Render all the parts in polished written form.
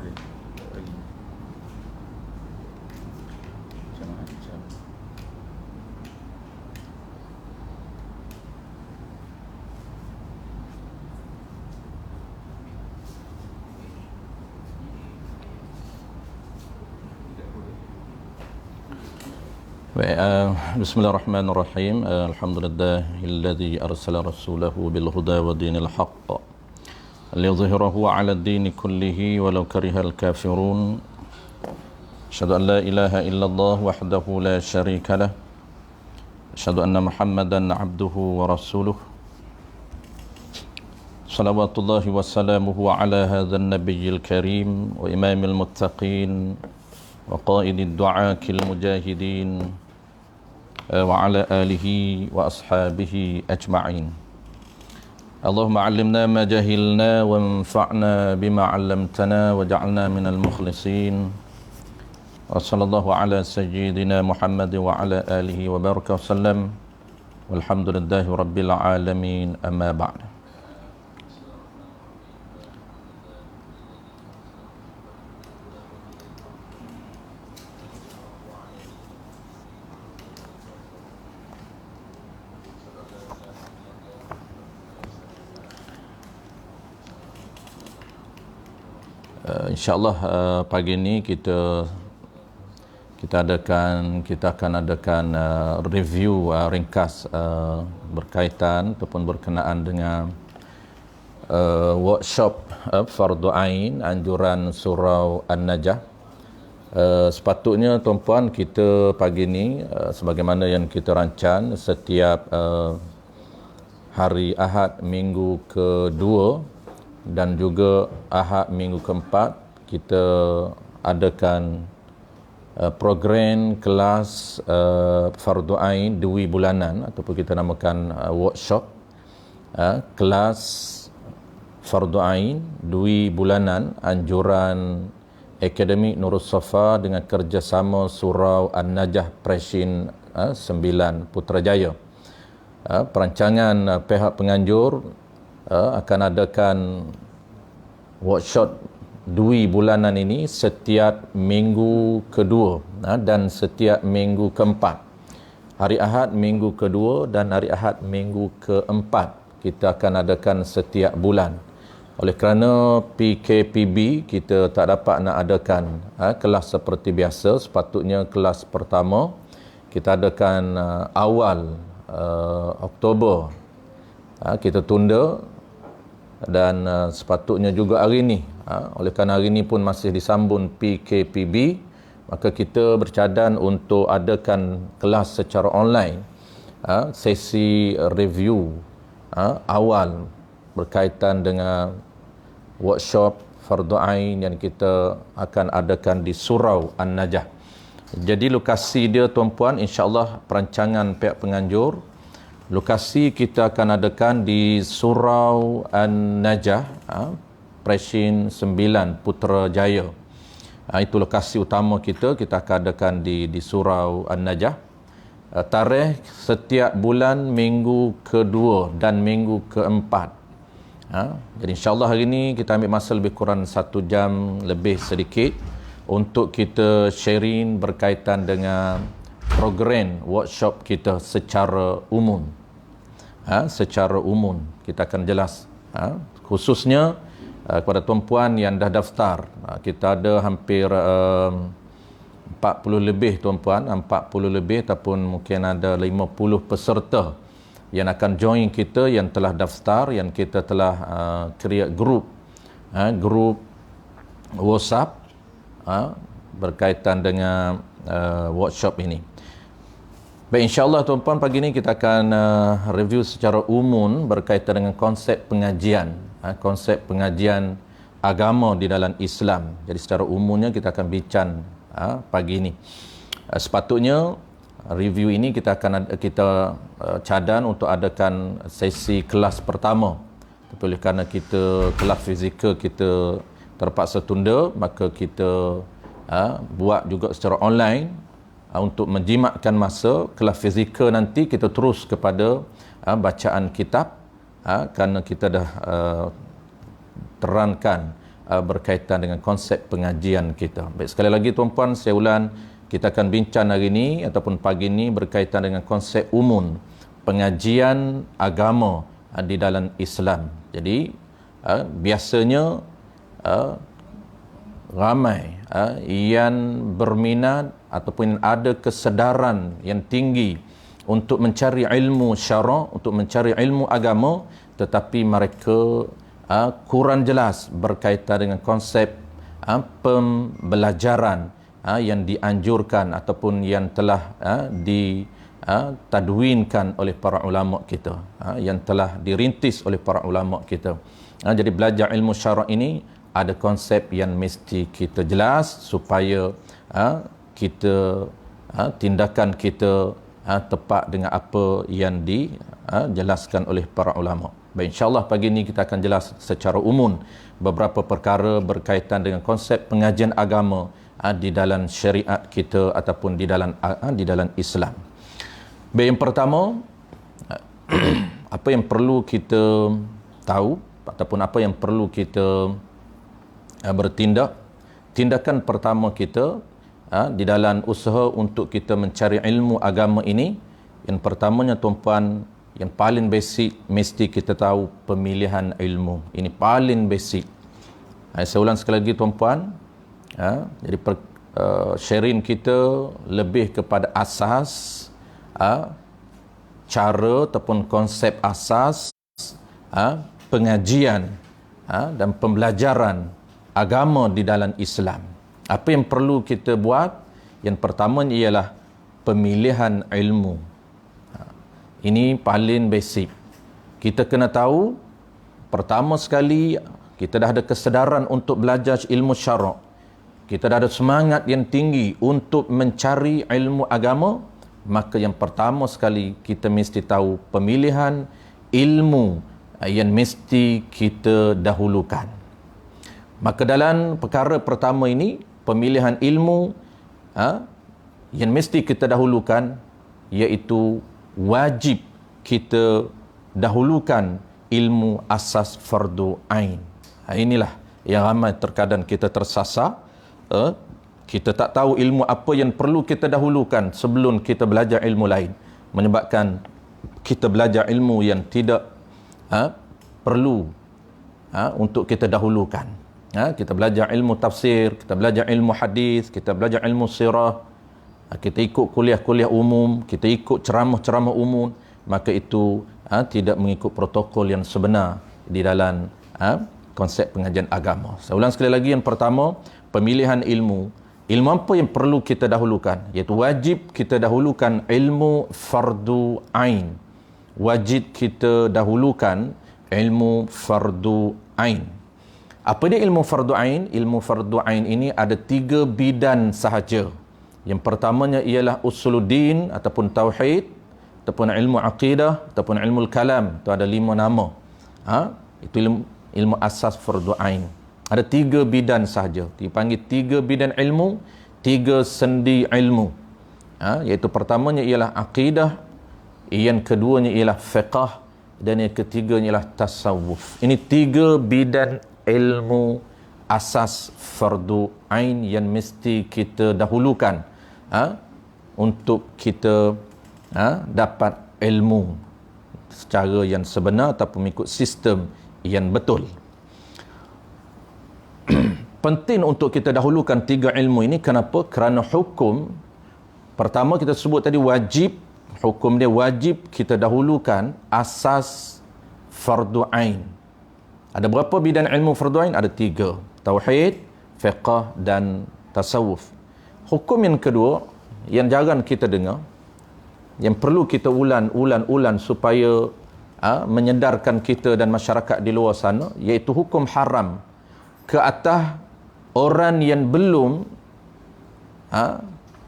boleh. Lagi. Macam-macam. Baik, bismillahirrahmanirrahim. Alhamdulillahilladzi arsala rasulahu bil huda wa dinil haqq liyudhhirahu 'ala ad-din kullihi walau karihal kafirun. Asyhadu an la ilaha illallah wahdahu la syarika lah. Asyhadu anna Muhammadan 'abduhu wa rasuluh. Salawatullahi wa salamuhu 'ala hadzal nabiyil karim wa imamil muttaqin wa qaidid du'akil mujahidin wa ala alihi wa ashabihi ajma'in. Allahumma 'allimna ma jahilna wa anfa'na bima 'allamtana wa ja'alna minal mukhlisin. Wa sallallahu ala sayyidina Muhammad wa ala alihi wa baraka wa sallam. Walhamdulillahi rabbil alamin, amma ba'd. InsyaAllah pagi ini kita akan adakan review ringkas berkaitan ataupun berkenaan dengan workshop Fardu Ain anjuran surau An-Najah. Sepatutnya tuan-puan, kita pagi ini sebagaimana yang kita rancang, setiap hari Ahad minggu kedua dan juga Ahad minggu keempat kita adakan program kelas Fardu Ain Dwi bulanan ataupun kita namakan workshop kelas Fardu Ain Dwi bulanan anjuran Akademik Nurul Safa dengan kerjasama Surau An-Najah Preshin 9 Putrajaya. Perancangan pihak penganjur akan adakan workshop Dwi bulanan ini setiap minggu kedua dan setiap minggu keempat. Hari Ahad minggu kedua dan hari Ahad minggu keempat kita akan adakan setiap bulan. Oleh kerana PKPB kita tak dapat nak adakan kelas seperti biasa, sepatutnya kelas pertama kita adakan awal Oktober. Kita tunda dan sepatutnya juga hari ini. Oleh kerana hari ini pun masih disambung PKPB, maka kita bercadan untuk adakan kelas secara online, sesi review awal berkaitan dengan workshop Fardu Ain yang kita akan adakan di Surau An-Najah. Jadi lokasi dia tuan-puan, insya-Allah perancangan pihak penganjur, lokasi kita akan adakan di Surau An-Najah Preshin 9 Putrajaya. Itu lokasi utama kita akan adakan di Surau An-Najah. Tarikh setiap bulan minggu kedua dan minggu keempat. Jadi insya-Allah hari ini kita ambil masa lebih kurang 1 jam lebih sedikit untuk kita sharing berkaitan dengan program workshop kita secara umum. Secara umum kita akan jelas, khususnya kepada tuan-puan yang dah daftar. Kita ada hampir 40 lebih tuan-puan, 40 lebih ataupun mungkin ada 50 peserta yang akan join kita, yang telah daftar, yang kita telah create group WhatsApp berkaitan dengan workshop ini. Baik, insya-Allah tuan-puan, pagi ini kita akan review secara umum berkaitan dengan konsep pengajian agama di dalam Islam. Jadi secara umumnya kita akan bincang pagi ini. Sepatutnya review ini kita cadang untuk adakan sesi kelas pertama. Tapi oleh kerana kita kelas fizikal kita terpaksa tunda, maka kita buat juga secara online. Untuk menjimatkan masa kelas fizikal nanti kita terus kepada bacaan kitab, kerana kita dah terangkan berkaitan dengan konsep pengajian kita. Baik, sekali lagi tuan-puan, saya ulang, kita akan bincang hari ini ataupun pagi ini berkaitan dengan konsep umum pengajian agama di dalam Islam. Jadi biasanya ramai yang berminat ataupun ada kesedaran yang tinggi untuk mencari ilmu syarak, untuk mencari ilmu agama, tetapi mereka kurang jelas berkaitan dengan konsep pembelajaran yang dianjurkan ataupun yang telah ditadwinkan oleh para ulama kita, yang telah dirintis oleh para ulama kita. Jadi belajar ilmu syarak ini ada konsep yang mesti kita jelas supaya kita tindakan kita tepat dengan apa yang dijelaskan oleh para ulama. Baik, insya-Allah pagi ini kita akan jelas secara umum beberapa perkara berkaitan dengan konsep pengajian agama di dalam syariat kita ataupun di dalam Islam. Baik, yang pertama, apa yang perlu kita tahu ataupun apa yang perlu kita bertindak. Tindakan pertama kita di dalam usaha untuk kita mencari ilmu agama ini, yang pertamanya tuan-puan, yang paling basic mesti kita tahu pemilihan ilmu. Ini paling basic. Saya ulang sekali lagi tuan-puan. Jadi sharing kita lebih kepada asas, cara ataupun konsep asas pengajian dan pembelajaran agama di dalam Islam. Apa yang perlu kita buat? Yang pertama ialah pemilihan ilmu. Ini paling basic. Kita kena tahu, pertama sekali, kita dah ada kesedaran untuk belajar ilmu syarak. Kita dah ada semangat yang tinggi untuk mencari ilmu agama, maka yang pertama sekali kita mesti tahu pemilihan ilmu yang mesti kita dahulukan. Maka dalam perkara pertama ini, pemilihan ilmu yang mesti kita dahulukan, iaitu wajib kita dahulukan ilmu asas fardu ain. Inilah yang ramai terkadang kita tersasar. Kita tak tahu ilmu apa yang perlu kita dahulukan sebelum kita belajar ilmu lain, menyebabkan kita belajar ilmu yang tidak perlu untuk kita dahulukan. Kita belajar ilmu tafsir, kita belajar ilmu hadis, kita belajar ilmu sirah, kita ikut kuliah-kuliah umum, kita ikut ceramah-ceramah umum, maka itu tidak mengikut protokol yang sebenar di dalam konsep pengajian agama. Saya ulang sekali lagi, yang pertama, pemilihan ilmu. Ilmu apa yang perlu kita dahulukan? Iaitu wajib kita dahulukan ilmu fardu ain. Wajib kita dahulukan ilmu fardu ain. Apa dia ilmu fardu ain? Ilmu fardu ain ini ada 3 bidan sahaja. Yang pertamanya ialah usuluddin ataupun tauhid, ataupun ilmu aqidah, ataupun ilmu kalam. Itu ada 5 nama. Itu ilmu asas fardu ain. Ada 3 bidan sahaja. Dipanggil 3 bidan ilmu, 3 sendi ilmu. Iaitu pertamanya ialah aqidah, yang keduanya ialah fiqh, dan yang ketiganya ialah tasawuf. Ini 3 bidan ilmu asas fardu ain yang mesti kita dahulukan untuk kita dapat ilmu secara yang sebenar ataupun mengikut sistem yang betul. Penting untuk kita dahulukan 3 ilmu ini. Kenapa? Kerana hukum pertama kita sebut tadi wajib, hukum dia wajib kita dahulukan asas fardu ain. Ada berapa bidang ilmu fardu ain? Ada 3. Tauhid, fiqh dan tasawuf. Hukum yang kedua, yang jarang kita dengar, yang perlu kita ulan supaya menyedarkan kita dan masyarakat di luar sana, iaitu hukum haram ke atas orang yang belum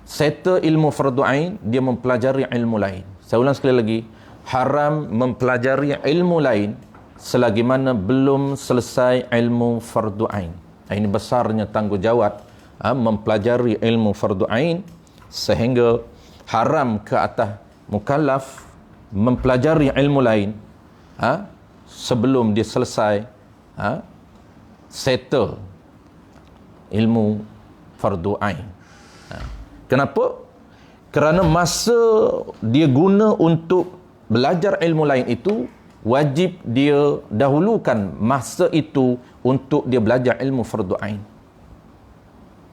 settle ilmu fardu ain, dia mempelajari ilmu lain. Saya ulang sekali lagi, haram mempelajari ilmu lain selagi mana belum selesai ilmu fardu ain. Ini besarnya tanggungjawab mempelajari ilmu fardu ain, sehingga haram ke atas mukallaf mempelajari ilmu lain sebelum dia selesai settle ilmu fardu ain. Kenapa? Kerana masa dia guna untuk belajar ilmu lain itu, wajib dia dahulukan masa itu untuk dia belajar ilmu fardu ain.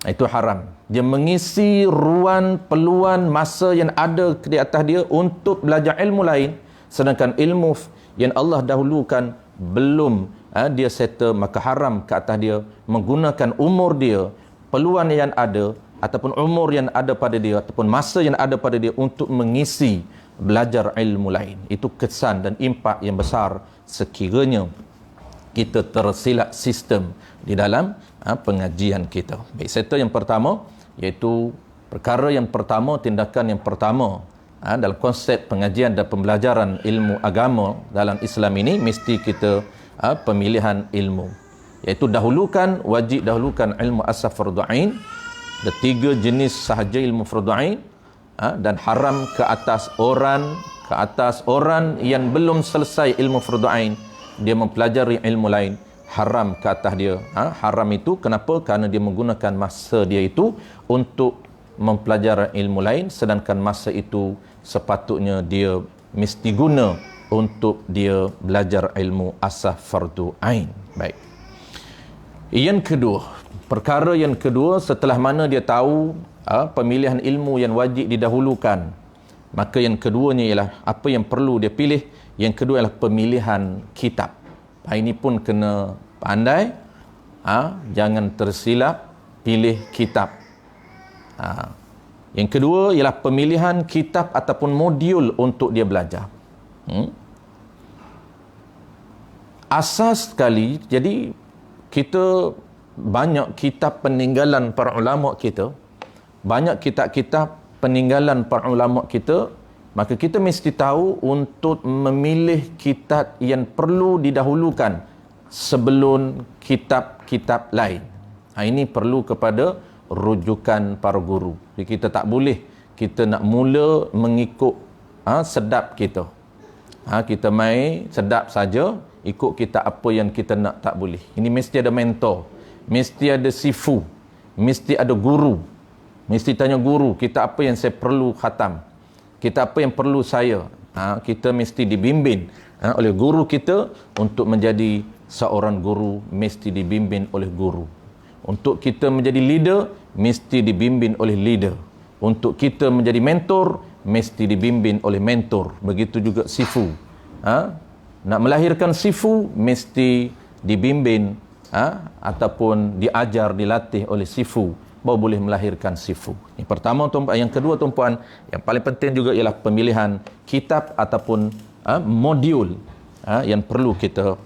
Itu haram. Dia mengisi ruang, peluang, masa yang ada di atas dia untuk belajar ilmu lain, sedangkan ilmu yang Allah dahulukan belum dia settle, maka haram ke atas dia menggunakan umur dia, peluang yang ada ataupun umur yang ada pada dia ataupun masa yang ada pada dia untuk mengisi belajar ilmu lain. Itu kesan dan impak yang besar sekiranya kita tersilap sistem di dalam pengajian kita. Baik, sektor yang pertama, iaitu perkara yang pertama, tindakan yang pertama dalam konsep pengajian dan pembelajaran ilmu agama dalam Islam ini, mesti kita pemilihan ilmu, iaitu wajib dahulukan ilmu asas fardu ain. Ada 3 jenis sahaja ilmu fardu ain, dan haram ke atas orang yang belum selesai ilmu fardu ain, dia mempelajari ilmu lain, haram ke atas dia. Haram itu kenapa? Kerana dia menggunakan masa dia itu untuk mempelajari ilmu lain, sedangkan masa itu sepatutnya dia mesti guna untuk dia belajar ilmu asas fardu ain. Baik. Yang kedua, perkara yang kedua, setelah mana dia tahu pemilihan ilmu yang wajib didahulukan, maka yang keduanya ialah apa yang perlu dia pilih. Yang kedua ialah pemilihan kitab. Ini pun kena pandai, jangan tersilap pilih kitab. Yang kedua ialah pemilihan kitab ataupun modul untuk dia belajar. Asas sekali, jadi kita banyak kitab peninggalan para ulama kita, banyak kitab-kitab peninggalan para ulama kita, maka kita mesti tahu untuk memilih kitab yang perlu didahulukan sebelum kitab-kitab lain. Ini perlu kepada rujukan para guru. Jadi kita tak boleh kita nak mula mengikut sedap kita. Kita main sedap saja, ikut kitab apa yang kita nak, tak boleh. Ini mesti ada mentor, mesti ada sifu, mesti ada guru. Mesti tanya guru, kitab apa yang saya perlu khatam, kitab apa yang perlu saya. Kita mesti dibimbing oleh guru kita. Untuk menjadi seorang guru, mesti dibimbing oleh guru. Untuk kita menjadi leader, mesti dibimbing oleh leader. Untuk kita menjadi mentor, mesti dibimbing oleh mentor. Begitu juga sifu. Nak melahirkan sifu, mesti dibimbing ataupun diajar, dilatih oleh sifu, baru boleh melahirkan sifu. Yang pertama, tuan-puan. Yang kedua, tuan-puan, yang paling penting juga ialah pemilihan kitab ataupun modul yang perlu kita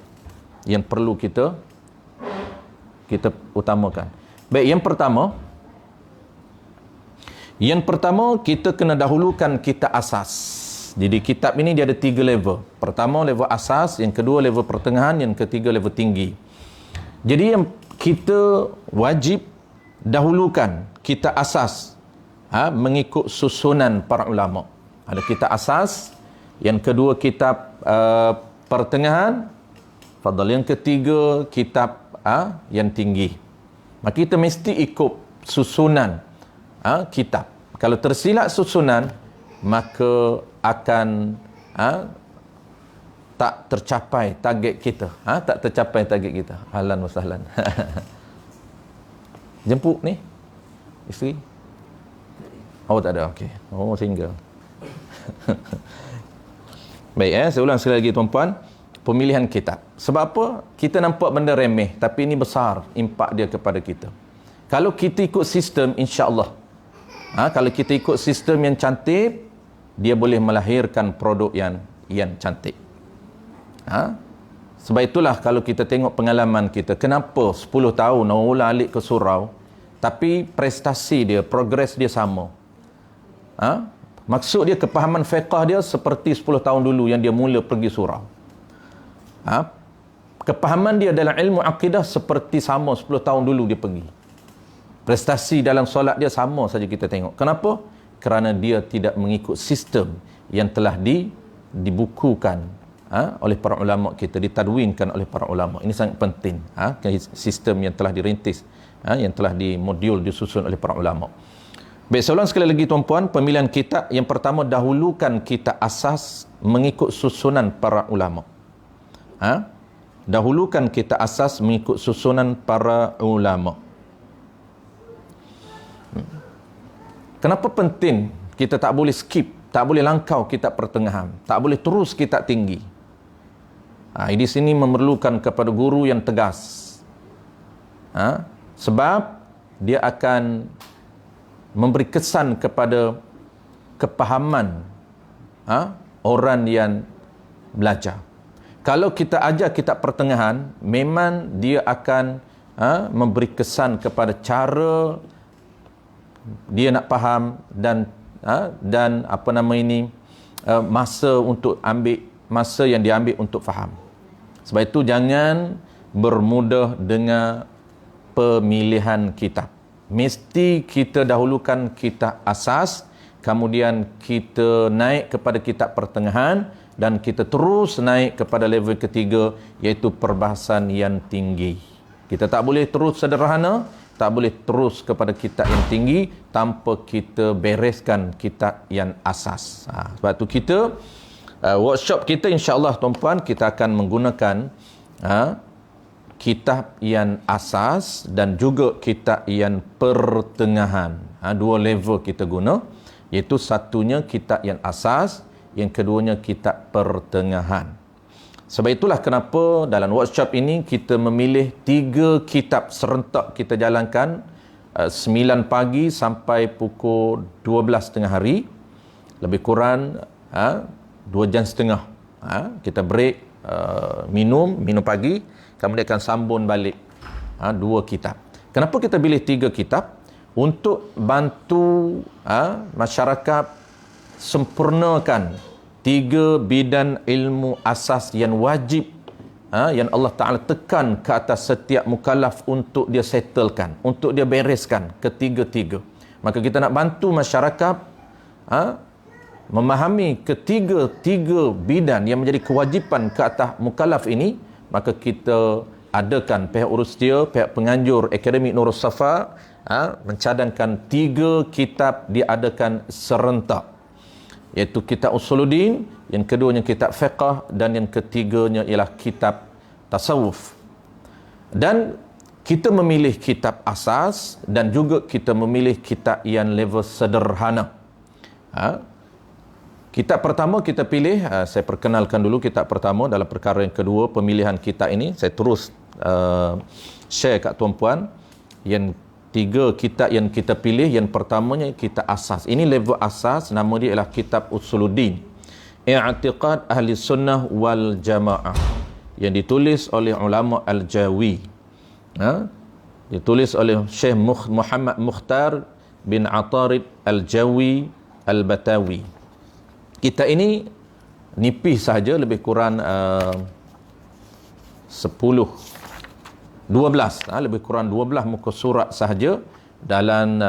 utamakan. Baik, yang pertama kita kena dahulukan kitab asas. Jadi kitab ini dia ada 3 level. Pertama level asas, yang kedua level pertengahan, yang ketiga level tinggi. Jadi yang kita wajib dahulukan kitab asas mengikut susunan para ulama. Ada kitab asas, yang kedua kitab pertengahan, yang ketiga kitab yang tinggi. Maka kita mesti ikut susunan kitab. Kalau tersilap susunan, maka akan tak tercapai target kita. Tak tercapai target kita. Ahlan wa sahlan. Jemput ni isteri? Oh, tak ada. Okey. Oh, single. Baik, saya ulang sekali lagi, tuan-puan. Pemilihan kitab. Sebab apa? Kita nampak benda remeh, tapi ini besar impak dia kepada kita. Kalau kita ikut sistem, insya-Allah. Kalau kita ikut sistem yang cantik, dia boleh melahirkan produk yang cantik. Sebab itulah kalau kita tengok pengalaman kita, kenapa 10 tahun orang ulang alik ke surau, tapi prestasi dia, progres dia sama. Maksud dia, kepahaman fiqah dia seperti 10 tahun dulu yang dia mula pergi surau. Kepahaman dia dalam ilmu akidah seperti sama 10 tahun dulu dia pergi. Prestasi dalam solat dia sama saja kita tengok. Kenapa? Kerana dia tidak mengikut sistem yang telah dibukukan oleh para ulama kita, ditadwinkan oleh para ulama. Ini sangat penting. Sistem yang telah dirintis, yang telah disusun oleh para ulama. Baik, soalan sekali lagi tuan-puan, pemilihan kitab yang pertama, dahulukan kitab asas mengikut susunan para ulama. Dahulukan kitab asas mengikut susunan para ulama. Kenapa penting kita tak boleh skip, tak boleh langkau kitab pertengahan, tak boleh terus kitab tinggi? Di sini memerlukan kepada guru yang tegas. Sebab dia akan memberi kesan kepada kepahaman orang yang belajar. Kalau kita ajar kitab pertengahan, memang dia akan memberi kesan kepada cara dia nak faham dan masa yang diambil untuk faham. Sebab itu jangan bermudah dengan pemilihan kitab. Mesti kita dahulukan kitab asas, kemudian kita naik kepada kitab pertengahan, dan kita terus naik kepada level ketiga, iaitu perbahasan yang tinggi. Kita tak boleh terus sederhana, tak boleh terus kepada kitab yang tinggi tanpa kita bereskan kitab yang asas. Sebab tu kita workshop kita, insya-Allah tuan-puan, kita akan menggunakan kitab yang asas dan juga kitab yang pertengahan. Dua level kita guna, iaitu satunya kitab yang asas, yang keduanya kitab pertengahan. Sebab itulah kenapa dalam workshop ini kita memilih 3 kitab serentak kita jalankan, 9 pagi sampai pukul 12 tengah hari, lebih kurang 2 jam setengah. Kita break, minum pagi, kemudian akan sambung balik 2 kitab. Kenapa kita pilih 3 kitab? Untuk bantu masyarakat sempurnakan 3 bidang ilmu asas yang wajib, yang Allah Ta'ala tekan ke atas setiap mukallaf untuk dia settlekan, untuk dia bereskan ketiga-tiga. Maka kita nak bantu masyarakat memahami ketiga-tiga bidang yang menjadi kewajipan ke atas mukallaf ini. Maka kita adakan, pihak urus dia, pihak penganjur Akademik Nurul Safa mencadangkan 3 kitab diadakan serentak, iaitu kitab Usuluddin, yang keduanya kitab fiqh, dan yang ketiganya ialah kitab tasawuf. Dan kita memilih kitab asas dan juga kita memilih kitab yang level sederhana. Kitab pertama kita pilih, saya perkenalkan dulu kitab pertama dalam perkara yang kedua pemilihan kitab ini. Saya terus share kat tuan-puan. Yang 3 kitab yang kita pilih, yang pertamanya kitab asas. Ini level asas, nama dia ialah kitab Usuluddin, I'tiqad Ahli Sunnah wal Jamaah, yang ditulis oleh ulama Al-Jawi. Ditulis oleh Syekh Muhammad Mukhtar bin Atarid Al-Jawi Al-Batawi. Kitab ini nipis sahaja, lebih kurang 12, lebih kurang 12 muka surat sahaja. Dalam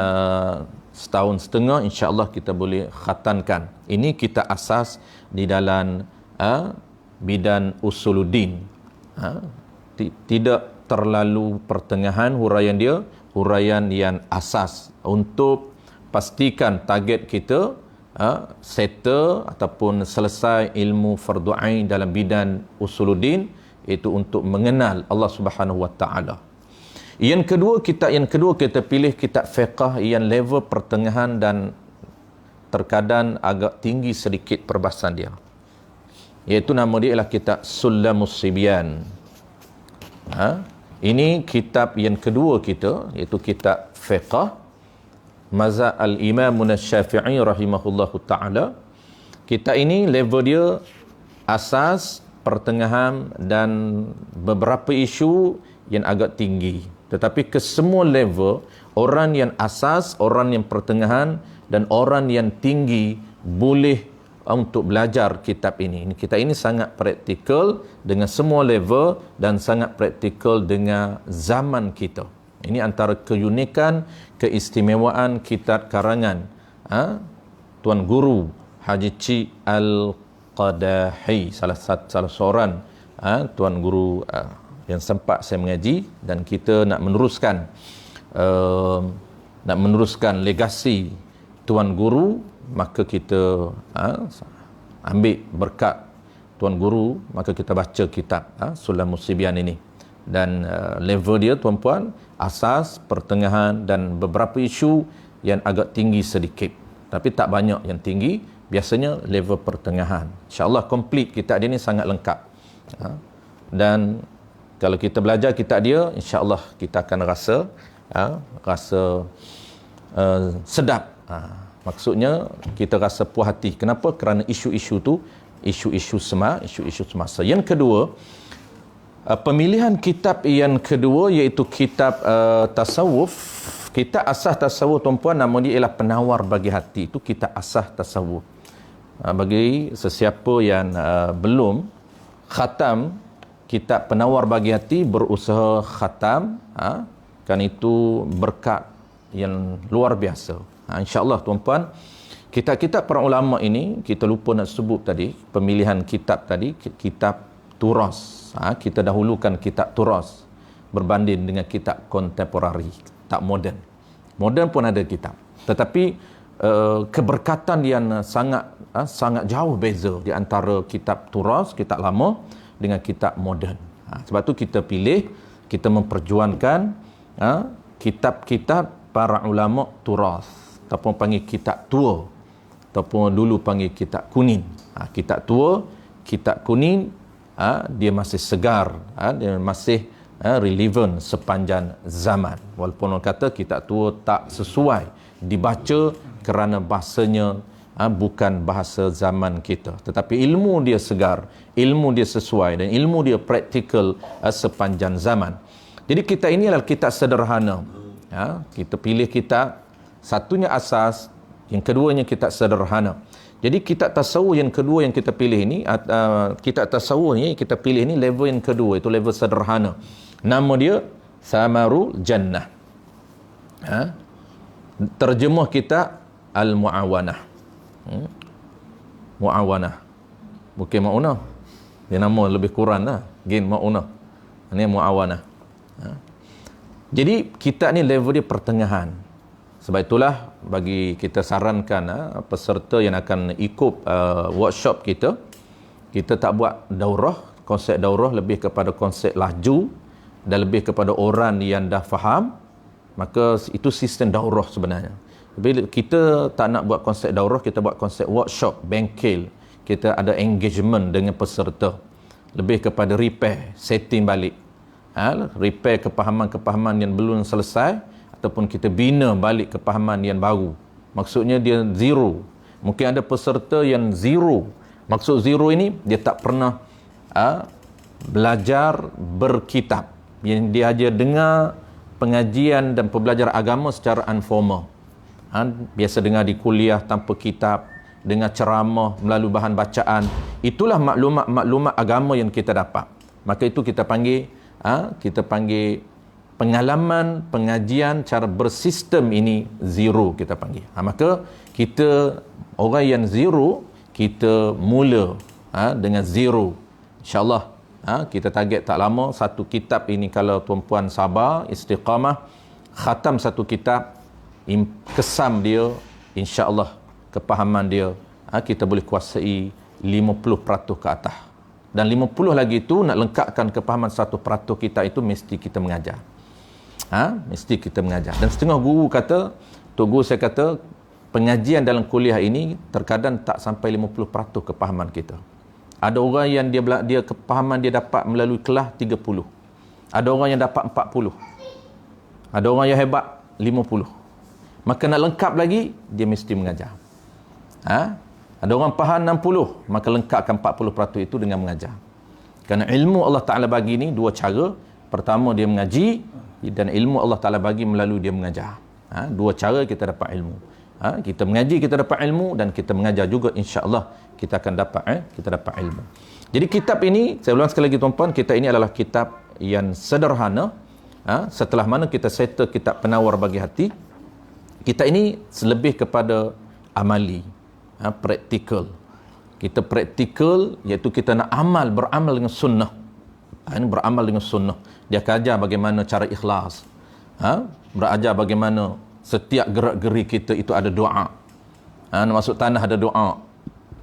setahun setengah insya-Allah kita boleh khatamkan. Ini kitab asas di dalam bidang Usuluddin. Tidak terlalu pertengahan huraian dia, huraian yang asas untuk pastikan target kita settle ataupun selesai ilmu fardu ain dalam bidang Usuluddin, iaitu untuk mengenal Allah Subhanahu wa taala. Yang kedua kita pilih kitab fiqh yang level pertengahan dan terkadang agak tinggi sedikit perbahasan dia, iaitu nama dia ialah kitab Sulamus Sibyan. Ini kitab yang kedua kita, iaitu kitab fiqh mazhab al-Imam Asy-Syafi'i rahimahullahu taala. Kitab ini level dia asas, pertengahan dan beberapa isu yang agak tinggi. Tetapi ke semua level, orang yang asas, orang yang pertengahan dan orang yang tinggi boleh untuk belajar kitab ini. Kitab ini sangat praktikal dengan semua level dan sangat praktikal dengan zaman kita. Ini antara keunikan, keistimewaan kitab karangan Tuan Guru Haji Cik Qadahi, salah seorang tuan guru yang sempat saya mengaji, dan kita nak meneruskan legasi tuan guru, maka kita ambil berkat tuan guru, maka kita baca kitab Sulamus Sibyan ini. Dan level dia tuan-puan, asas, pertengahan dan beberapa isu yang agak tinggi sedikit, tapi tak banyak yang tinggi, biasanya level pertengahan. InsyaAllah komplit kitab dia ni sangat lengkap. Dan kalau kita belajar kitab dia, insya-Allah kita akan rasa sedap. Maksudnya kita rasa puas hati. Kenapa? Kerana isu-isu tu isu-isu semasa. Yang kedua, pemilihan kitab yang kedua iaitu kitab tasawuf. Kitab asas tasawuf tuan-puan, nama dia ialah Penawar Bagi Hati. Itu kitab asas tasawuf. Bagi sesiapa yang belum khatam kitab Penawar Bagi Hati, berusaha khatam, kan itu berkat yang luar biasa. InsyaAllah tuan-puan, kitab-kitab para ulama ini, kita lupa nak sebut tadi, pemilihan kitab tadi, kitab turas. Kita dahulukan kitab turas berbanding dengan kitab kontemporari, tak moden. Moden pun ada kitab, tetapi keberkatan yang sangat jauh beza di antara kitab turas, kitab lama dengan kitab moden. Sebab tu kita pilih, kita memperjuangkan kitab-kitab para ulama turas, ataupun panggil kitab tua, ataupun dulu panggil kitab kuning. Kitab tua, kitab kuning, dia masih segar, dia masih relevan sepanjang zaman. Walaupun orang kata kitab tua tak sesuai dibaca kerana bahasanya bukan bahasa zaman kita, tetapi ilmu dia segar, ilmu dia sesuai, dan ilmu dia praktikal sepanjang zaman. Jadi kita ini adalah kitab sederhana. Kita pilih kitab, satunya asas, yang keduanya kitab sederhana. Jadi kitab tasawuf yang kedua yang kita pilih ini, kitab tasawuf ni kita pilih ini level yang kedua, itu level sederhana. Nama dia Samarul Jannah. Terjemah kitab Al-Mu'awanah. Mu'awanah, bukan Ma'unah. Dia nama lebih kurang lah, Gin Ma'unah. Ini Mu'awanah. Jadi kitab ni level dia pertengahan. Sebab itulah bagi kita sarankan peserta yang akan ikut workshop kita tak buat daurah. Konsep daurah lebih kepada konsep laju dan lebih kepada orang yang dah faham. Maka itu sistem daurah sebenarnya. Tapi kita tak nak buat konsep daurah, kita buat konsep workshop, bengkel. Kita ada engagement dengan peserta. Lebih kepada repair, setting balik. Repair kepahaman-kepahaman yang belum selesai, ataupun kita bina balik kepahaman yang baru. Maksudnya dia zero. Mungkin ada peserta yang zero. Maksud zero ini, dia tak pernah belajar berkitab. Yang dia aja dengar pengajian dan pembelajaran agama secara informal. Biasa dengar di kuliah tanpa kitab, dengar ceramah melalui bahan bacaan. Itulah maklumat-maklumat agama yang kita dapat. Maka itu kita panggil pengalaman pengajian cara bersistem ini zero, kita panggil. Maka kita orang yang zero, kita mula dengan zero. InsyaAllah kita target tak lama satu kitab ini, kalau tuan-puan sabar, istiqamah, khatam satu kitab, kesam dia, insya-Allah kepahaman dia kita boleh kuasai 50% ke atas. Dan 50 lagi itu nak lengkapkan kepahaman 1% kita itu mesti kita mengajar. Mesti kita mengajar. Dan setengah guru kata, Tok Guru saya kata, pengajian dalam kuliah ini terkadang tak sampai 50% kepahaman kita. Ada orang yang dia kepahaman dia dapat melalui kelas 30. Ada orang yang dapat 40. Ada orang yang hebat 50. Maka nak lengkap lagi, dia mesti mengajar. Ada orang faham 60, maka lengkapkan 40% itu dengan mengajar. Kerana ilmu Allah Ta'ala bagi ni dua cara. Pertama dia mengaji, dan ilmu Allah Ta'ala bagi melalui dia mengajar. Dua cara kita dapat ilmu. Kita mengaji, kita dapat ilmu, dan kita mengajar juga, insya-Allah kita akan dapat ilmu. Jadi kitab ini, saya ulang sekali lagi tuan-puan, kitab ini adalah kitab yang sederhana. Setelah mana kita settle kitab Penawar Bagi Hati, kita ini lebih kepada amali, praktikal. Kita praktikal, iaitu kita nak beramal dengan sunnah. Ini beramal dengan sunnah. Dia akan ajar bagaimana cara ikhlas. Berajar bagaimana setiap gerak-geri kita itu ada doa. Nak masuk tanah ada doa.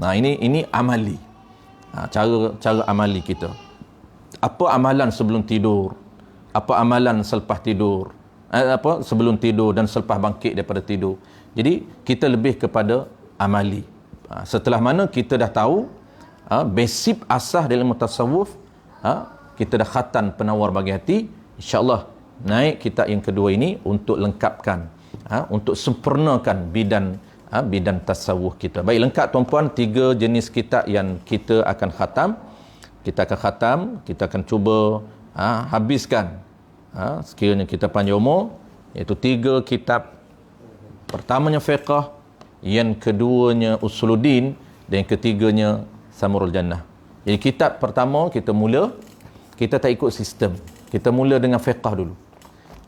Ini amali. Cara amali kita. Apa amalan sebelum tidur? Apa amalan selepas tidur? Sebelum tidur dan selepas bangkit daripada tidur. Jadi kita lebih kepada amali. Setelah mana kita dah tahu basic asas dalam ilmu tasawuf, kita dah khatam penawar bagi hati, insya-Allah naik kitab yang kedua ini untuk lengkapkan, untuk sempurnakan bidan tasawuf kita. Baik, lengkap tuan-puan 3 jenis kitab yang kita akan khatam. Kita akan cuba habiskan sekiranya kita panjang umur, iaitu 3 kitab. Pertamanya fiqh, yang keduanya usuluddin, dan yang ketiganya samurul jannah. Jadi kitab pertama kita tak ikut sistem. Kita mula dengan fiqh dulu.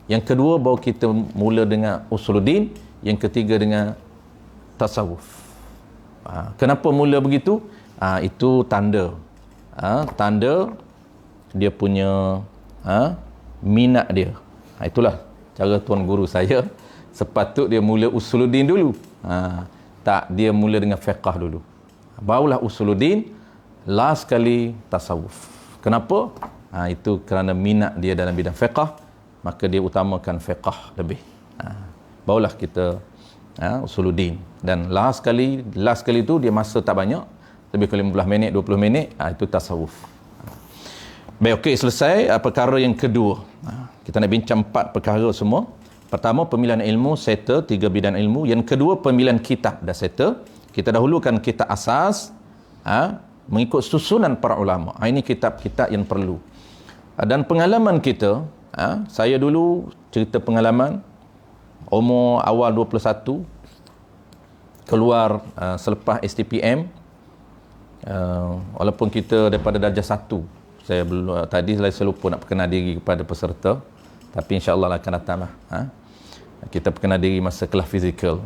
Yang kedua baru kita mula dengan usuluddin, yang ketiga dengan tasawuf. Kenapa mula begitu? Itu tanda dia punya minat dia. Itulah cara tuan guru saya. Sepatut dia mula usuluddin dulu. Tak, dia mula dengan fiqh dulu. Barulah usuluddin, last sekali tasawuf. Kenapa? Itu kerana minat dia dalam bidang fiqh, maka dia utamakan fiqh lebih. Barulah kita usuluddin. Dan last sekali tu dia masa tak banyak, lebih kurang 15 minit, 20 minit, itu tasawuf. Baik, okey, selesai perkara yang kedua. Kita nak bincang 4 perkara semua. Pertama, pemilihan ilmu, settle 3 bidang ilmu. Yang kedua, pemilihan kitab, dah settle. Kita dahulukan kitab asas, mengikut susunan para ulama. Ini kitab-kitab yang perlu. Dan pengalaman kita, saya dulu cerita pengalaman, umur awal 21, keluar selepas STPM, walaupun kita daripada darjah 1. Tadi saya lupa nak perkenal diri kepada peserta, tapi insya-Allah akan datang lah. Kita perkenal diri masa kelas fizikal.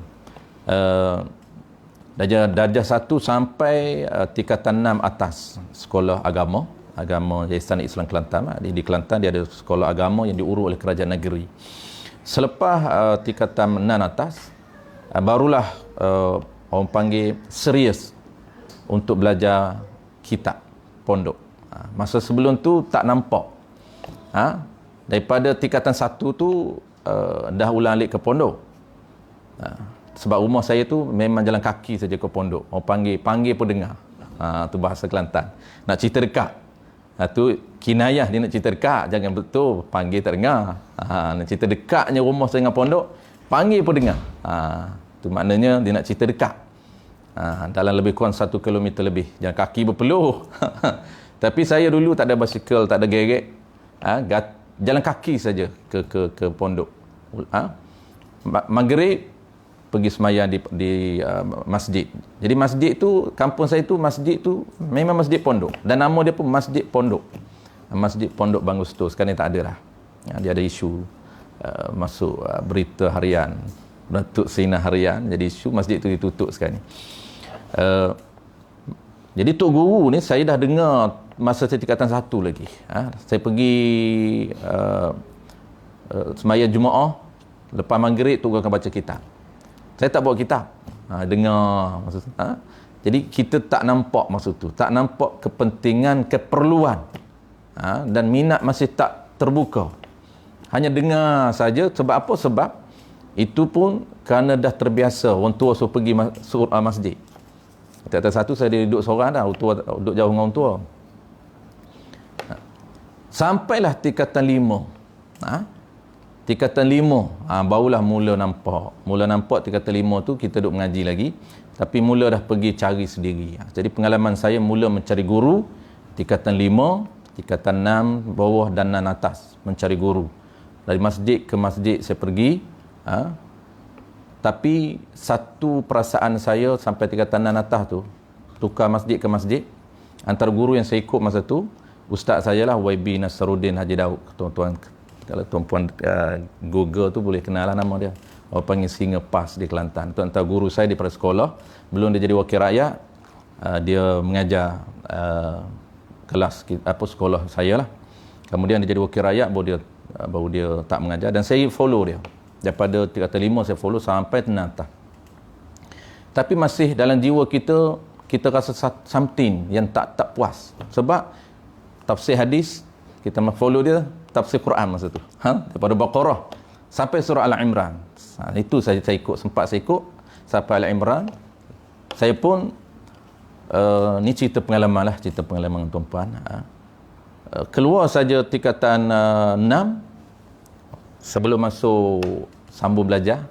Darjah 1 sampai tingkatan 6 atas sekolah agama Yayasan Islam Kelantan. Di Kelantan dia ada sekolah agama yang diurus oleh kerajaan negeri. Selepas tingkatan 6 atas, barulah orang panggil serius untuk belajar kitab pondok. Masa sebelum tu tak nampak. Daripada tingkatan 1 tu dah ulang alik ke pondok. Sebab rumah saya tu memang jalan kaki saja ke pondok. Orang panggil pun dengar. Tu bahasa Kelantan. Nak cerita dekat. Tu kinayah dia nak cerita dekat, jangan betul panggil tak dengar. Nak cerita dekatnya rumah saya dengan pondok, panggil pun dengar. Tu maknanya dia nak cerita dekat. Dalam lebih kurang 1 kilometer lebih. Jalan kaki berpeluh. Tapi saya dulu tak ada basikal, tak ada gerek. Jalan kaki saja ke pondok. Maghrib pergi semayang di masjid. Jadi masjid tu, kampung saya tu, masjid tu memang masjid pondok. Dan nama dia pun Masjid Pondok. Masjid Pondok Bangusto. Sekarang ni tak ada lah. Dia ada isu masuk berita harian, Datuk Sinar Harian. Jadi isu masjid tu ditutup sekarang ni. Jadi Tok Guru ni saya dah dengar masa saya tingkatan 1 lagi. Saya pergi semayang Jumaat, lepas maghrib Tok Guru akan baca kitab. Saya tak bawa kitab. Dengar maksud tu. Jadi kita tak nampak maksud tu. Tak nampak kepentingan, keperluan. Dan minat masih tak terbuka. Hanya dengar saja. Sebab apa? Sebab itu pun kerana dah terbiasa. Orang tua suruh pergi masjid. Tingkatan 1 saya duduk seorang dah. Orang tua duduk jauh dengan orang tua. Sampailah tingkatan 5. Tingkatan 5, barulah mula nampak tingkatan 5 tu kita duduk mengaji lagi, tapi mula dah pergi cari sendiri. Jadi pengalaman saya mula mencari guru tingkatan 5, tingkatan 6 bawah dan 6 atas, mencari guru. Dari masjid ke masjid saya pergi, tapi satu perasaan saya sampai tingkatan 6 atas tu, tukar masjid ke masjid, antara guru yang saya ikut masa tu, ustaz saya lah YB Nasruddin Haji Daud. Tuan-tuan, kalau tuan-puan Google tu boleh kenal lah nama dia. Orang panggil Singa Pas di Kelantan. Itu antara guru saya daripada sekolah. Belum dia jadi wakil rakyat, dia mengajar kelas sekolah saya lah. Kemudian dia jadi wakil rakyat, baru dia tak mengajar, dan saya follow dia daripada tingkatan 5 saya follow sampai tenata. Tapi masih dalam jiwa kita rasa something yang tak puas, sebab tafsir hadis kita follow dia, tafsir Quran masa tu, daripada Baqarah sampai surah Al-Imran. Itu saya ikut, sempat saya ikut sampai Al-Imran. Saya pun ni cerita pengalaman tuan-puan. Keluar saja tingkatan 6 sebelum masuk sambung belajar.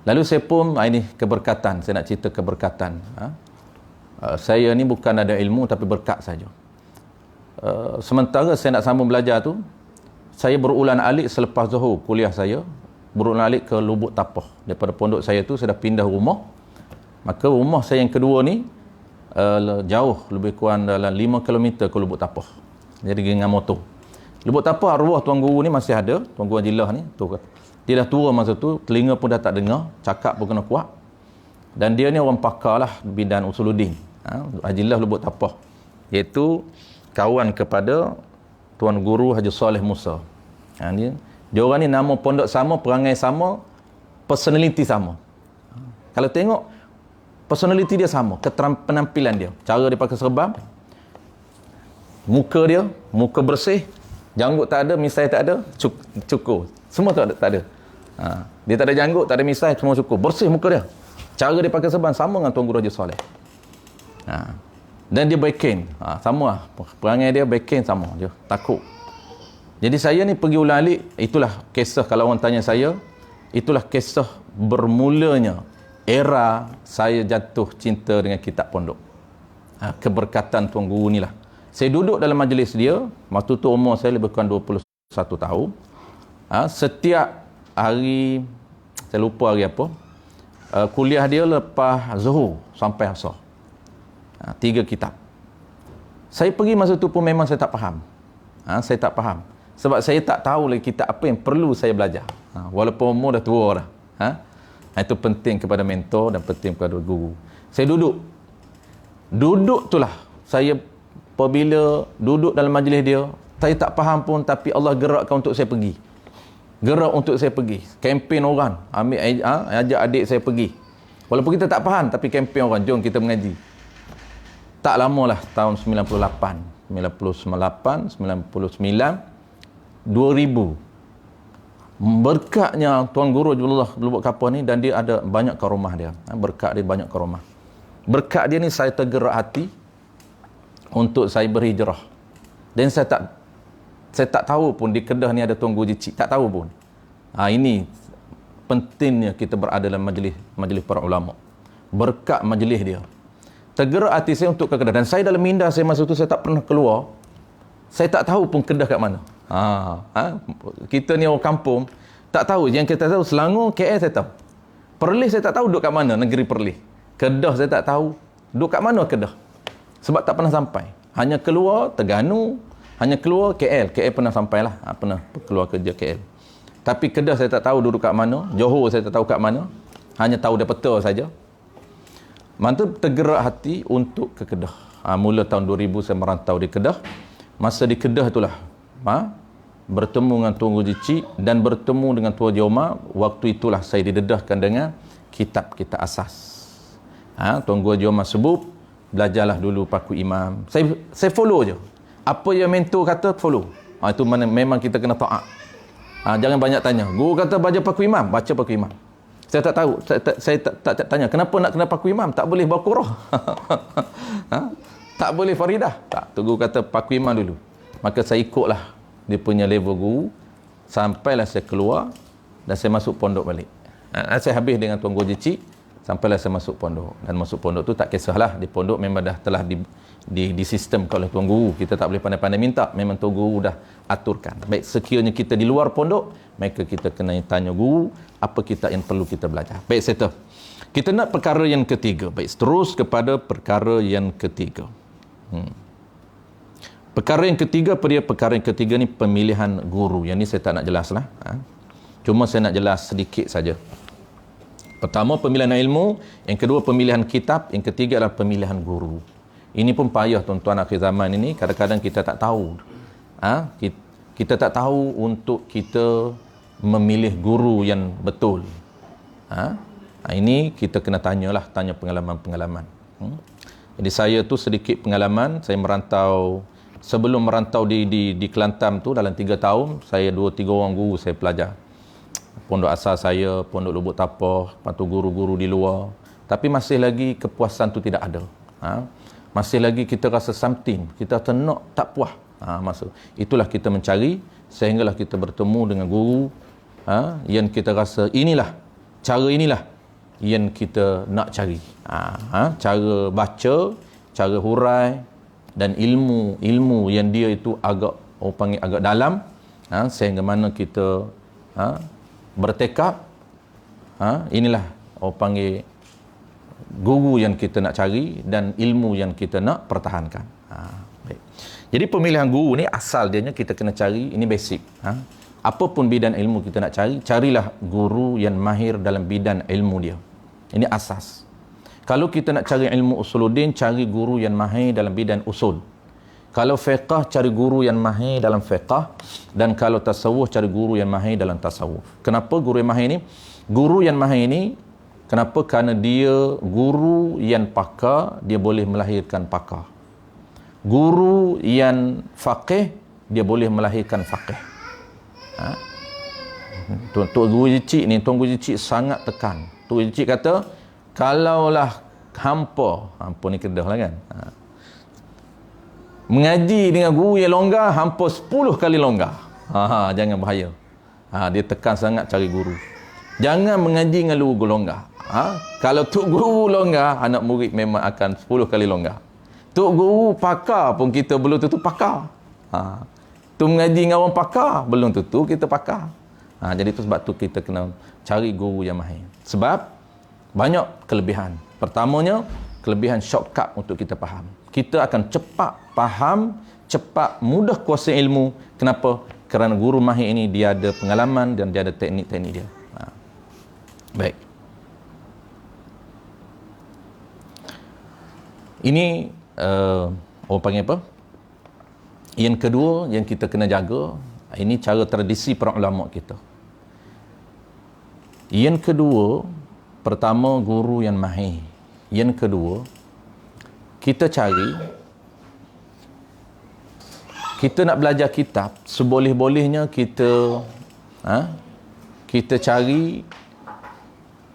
Lalu saya pun, ini keberkatan, saya nak cerita keberkatan. Saya ni bukan ada ilmu tapi berkat saja. Sementara saya nak sambung belajar tu, saya berulang alik selepas Zuhur kuliah saya, berulang alik ke Lubuk Tapah. Daripada pondok saya tu saya dah pindah rumah. Maka rumah saya yang kedua ni jauh, lebih kurang dalam 5 km ke Lubuk Tapah. Jadi dengan motor. Lubuk Tapah, arwah Tuan Guru ni masih ada, Tuan Guru Hajilah ni. Dia dah tua masa tu, telinga pun dah tak dengar, cakap pun kena kuat. Dan dia ni orang pakar lah bidang usuluddin. Hajilah Lubuk Tapah. Iaitu kawan kepada Tuan Guru Haji Saleh Musa. Dia orang ni nama pondok sama, perangai sama, personality sama. Kalau tengok, personality dia sama, penampilan dia, cara dia pakai serban, muka bersih, janggut tak ada, misai tak ada, cukur, semua tak ada. Dia tak ada janggut, tak ada misai, semua cukur, bersih muka dia, cara dia pakai serban sama dengan Tuan Guru Haji Saleh. Dan dia backing, sama lah, perangai dia backing sama je, takut. Jadi saya ni pergi ulang alik, itulah kisah, kalau orang tanya saya, itulah kisah bermulanya era saya jatuh cinta dengan kitab pondok. Keberkatan Tuan Guru ni lah. Saya duduk dalam majlis dia, waktu tu umur saya lebih kurang 21 tahun. Setiap hari, saya lupa hari apa, kuliah dia lepas Zuhur sampai Asar. 3 kitab. Saya pergi masa tu pun memang saya tak faham. Saya tak faham. Sebab saya tak tahu lagi kitab apa yang perlu saya belajar. Walaupun umur dah tua dah. Itu penting kepada mentor dan penting kepada guru. Saya duduk itulah saya, apabila duduk dalam majlis dia, saya tak faham pun, tapi Allah gerakkan untuk saya pergi. Kempen orang, ajak adik saya pergi. Walaupun kita tak faham, tapi kempen orang, jom kita mengaji. Tak lama lah, tahun 98, 99, 2000. Berkatnya Tuan Guru Haji Lubuk Tapah ni, dan dia ada banyak karomah dia. Berkat dia banyak karomah. Berkat dia ni saya tergerak hati untuk saya berhijrah. Dan saya tak tahu pun di Kedah ni ada Tuan Guru Jicik, tak tahu pun. Ini pentingnya kita berada dalam majlis para ulama. Berkat majlis dia, tergerak hati saya untuk ke Kedah. Dan saya dalam minda saya masa tu, saya tak pernah keluar. Saya tak tahu pun Kedah kat mana. Kita ni orang kampung, tak tahu. Yang kita tahu Selangor, KL saya tahu. Perlis saya tak tahu duduk kat mana negeri Perlis. Kedah saya tak tahu duduk kat mana Kedah. Sebab tak pernah sampai. Hanya keluar Terengganu, hanya keluar KL. KL pernah sampai lah, pernah keluar kerja KL. Tapi Kedah saya tak tahu duduk kat mana. Johor saya tak tahu kat mana. Hanya tahu dia peta saja. Mantap, tergerak hati untuk ke Kedah. Mula tahun 2000 saya merantau di Kedah. Masa di Kedah itulah bertemu dengan Tuan Guru Jicik dan bertemu dengan Tuan Joma. Waktu itulah saya didedahkan dengan kitab-kitab asas. Tuan Guru Joma sebut, belajarlah dulu Paku Imam. Saya follow je. Apa yang mentor kata, follow. Itu memang kita kena taat. Jangan banyak tanya. Guru kata baca Paku Imam, baca Paku Imam. Saya tak tahu, saya tak tanya, kenapa nak kena Paku Imam? Tak boleh Baqarah. Tak boleh Faridah. Tak, tu guru kata Paku Imam dulu. Maka saya ikutlah dia punya level guru, sampailah saya keluar dan saya masuk pondok balik. Saya habis dengan Tuan Guru Jicik, sampailah saya masuk pondok. Dan masuk pondok tu tak kisahlah, di pondok memang dah telah di sistem oleh Tuan Guru. Kita tak boleh pandai-pandai minta, memang Tuan Guru dah aturkan. Baik, sekiranya kita di luar pondok, maka kita kena tanya guru apa kita yang perlu kita belajar. Baik, saya tahu. Kita nak perkara yang ketiga. Baik, terus kepada perkara yang ketiga. Perkara yang ketiga ni pemilihan guru. Yang ni saya tak nak jelas lah. Cuma saya nak jelas sedikit saja. Pertama, pemilihan ilmu. Yang kedua, pemilihan kitab. Yang ketiga adalah pemilihan guru. Ini pun payah tuan-tuan akhir zaman ini. Kadang-kadang kita tak tahu. Kita tak tahu untuk kita memilih guru yang betul. Ini kita kena tanyalah, tanya pengalaman-pengalaman. Jadi saya tu sedikit pengalaman. Saya merantau, sebelum merantau di Kelantan tu dalam 3 tahun, saya 2-3 orang guru saya pelajar. Pondok asal saya, Pondok Lubuk Tapah, lepas tu guru-guru di luar. Tapi masih lagi kepuasan tu tidak ada. Masih lagi kita rasa something, kita nak tak puas. Itulah kita mencari, sehinggalah kita bertemu dengan guru yang kita rasa inilah, cara inilah yang kita nak cari. Cara baca, cara hurai dan ilmu yang dia itu agak, orang panggil agak dalam, sehingga mana kita bertekad, inilah orang panggil guru yang kita nak cari dan ilmu yang kita nak pertahankan. Baik. Jadi pemilihan guru ni asal dia kita kena cari, ini basic. Apapun bidang ilmu kita nak cari, carilah guru yang mahir dalam bidang ilmu dia. Ini asas. Kalau kita nak cari ilmu usuluddin, cari guru yang mahir dalam bidang usul. Kalau fiqh, cari guru yang mahir dalam fiqh. Dan kalau tasawuf, cari guru yang mahir dalam tasawuf. Kenapa guru yang mahir ni? Guru yang mahir ni, kenapa? Kerana dia guru yang pakar, dia boleh melahirkan pakar. Guru yang faqih, dia boleh melahirkan faqih. Tuan Guru Jicik ni, Tuan Guru Jicik sangat tekan. Tuan Guru Jicik kata, kalaulah hampa ni kedah lah kan, mengaji dengan guru yang longgar, hampa 10 kali longgar. Jangan bahaya. Dia tekan sangat cari guru. Jangan mengaji dengan guru longgar. Kalau tok guru longgar, anak murid memang akan 10 kali longgar. Tok guru pakar pun kita belum tentu pakar. Tu mengaji dengan orang pakar, belum tentu kita pakar. Jadi tu sebab tu kita kena cari guru yang mahir. Sebab banyak kelebihan. Pertamanya, kelebihan shortcut untuk kita faham. Kita akan cepat faham, cepat mudah kuasai ilmu. Kenapa? Kerana guru mahir ini dia ada pengalaman dan dia ada teknik-teknik dia. Baik. Ini orang panggil apa? Yang kedua yang kita kena jaga, ini cara tradisi para ulama kita. Yang kedua, pertama guru yang mahir. Yang kedua, kita cari, kita nak belajar kitab, seboleh-bolehnya kita cari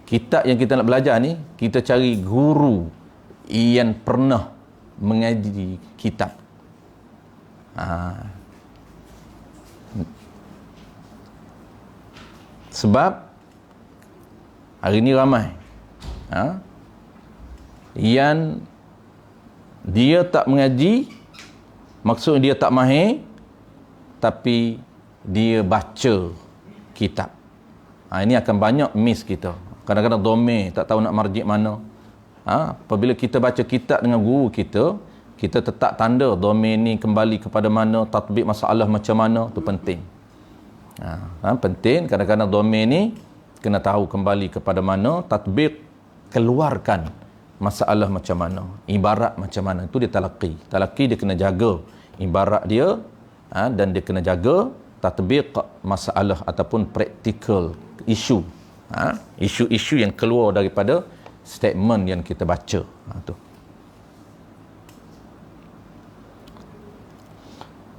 kitab yang kita nak belajar ni, kita cari guru yang pernah mengaji kitab. Sebab hari ni ramai yang dia tak mengaji, maksudnya dia tak mahir, tapi dia baca kitab. Ini akan banyak miss kita. Kadang-kadang domain, tak tahu nak marjik mana. Apabila kita baca kitab dengan guru kita, kita tetap tanda domain ni kembali kepada mana, tatbik masalah macam mana, tu penting. Penting, kadang-kadang domain ni kena tahu kembali kepada mana, tatbik keluarkan masalah macam mana, ibarat macam mana, itu dia talaqi. Talaqi dia kena jaga ibarat dia, dan dia kena jaga tatbik masalah ataupun praktikal isu. Isu-isu yang keluar daripada statement yang kita baca. Tu.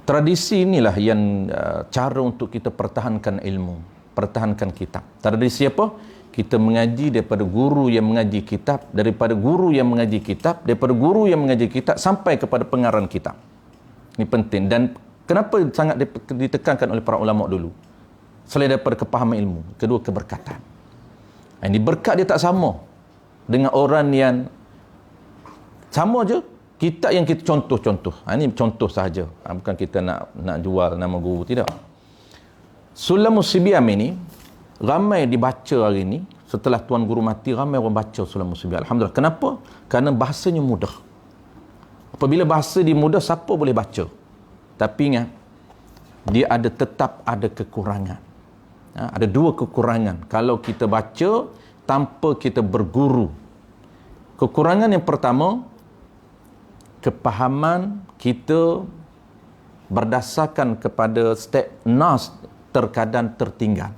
Tradisi inilah yang cara untuk kita pertahankan ilmu, pertahankan kitab. Tradisi apa? Kita mengaji daripada guru yang mengaji kitab, daripada guru yang mengaji kitab, daripada guru yang mengaji kitab sampai kepada pengarang kitab. Ini penting. Dan kenapa sangat ditekankan oleh para ulama dulu? Selain daripada kepahaman ilmu, kedua keberkatan. Ini berkat dia tak sama dengan orang yang sama je. Kitab yang kita contoh-contoh. Ini contoh sahaja. Bukan kita nak jual nama guru, tidak. Sulamus Sibyam ini ramai dibaca hari ini. Setelah Tuan Guru mati, ramai orang baca Sulamus Sibyam. Alhamdulillah. Kenapa? Kerana bahasanya mudah. Apabila bahasa dia mudah, siapa boleh baca. Tapi ingat, dia tetap ada kekurangan. Ada dua kekurangan. Kalau kita baca, tanpa kita berguru. Kekurangan yang pertama, kepahaman kita berdasarkan kepada step nas terkadang tertinggal.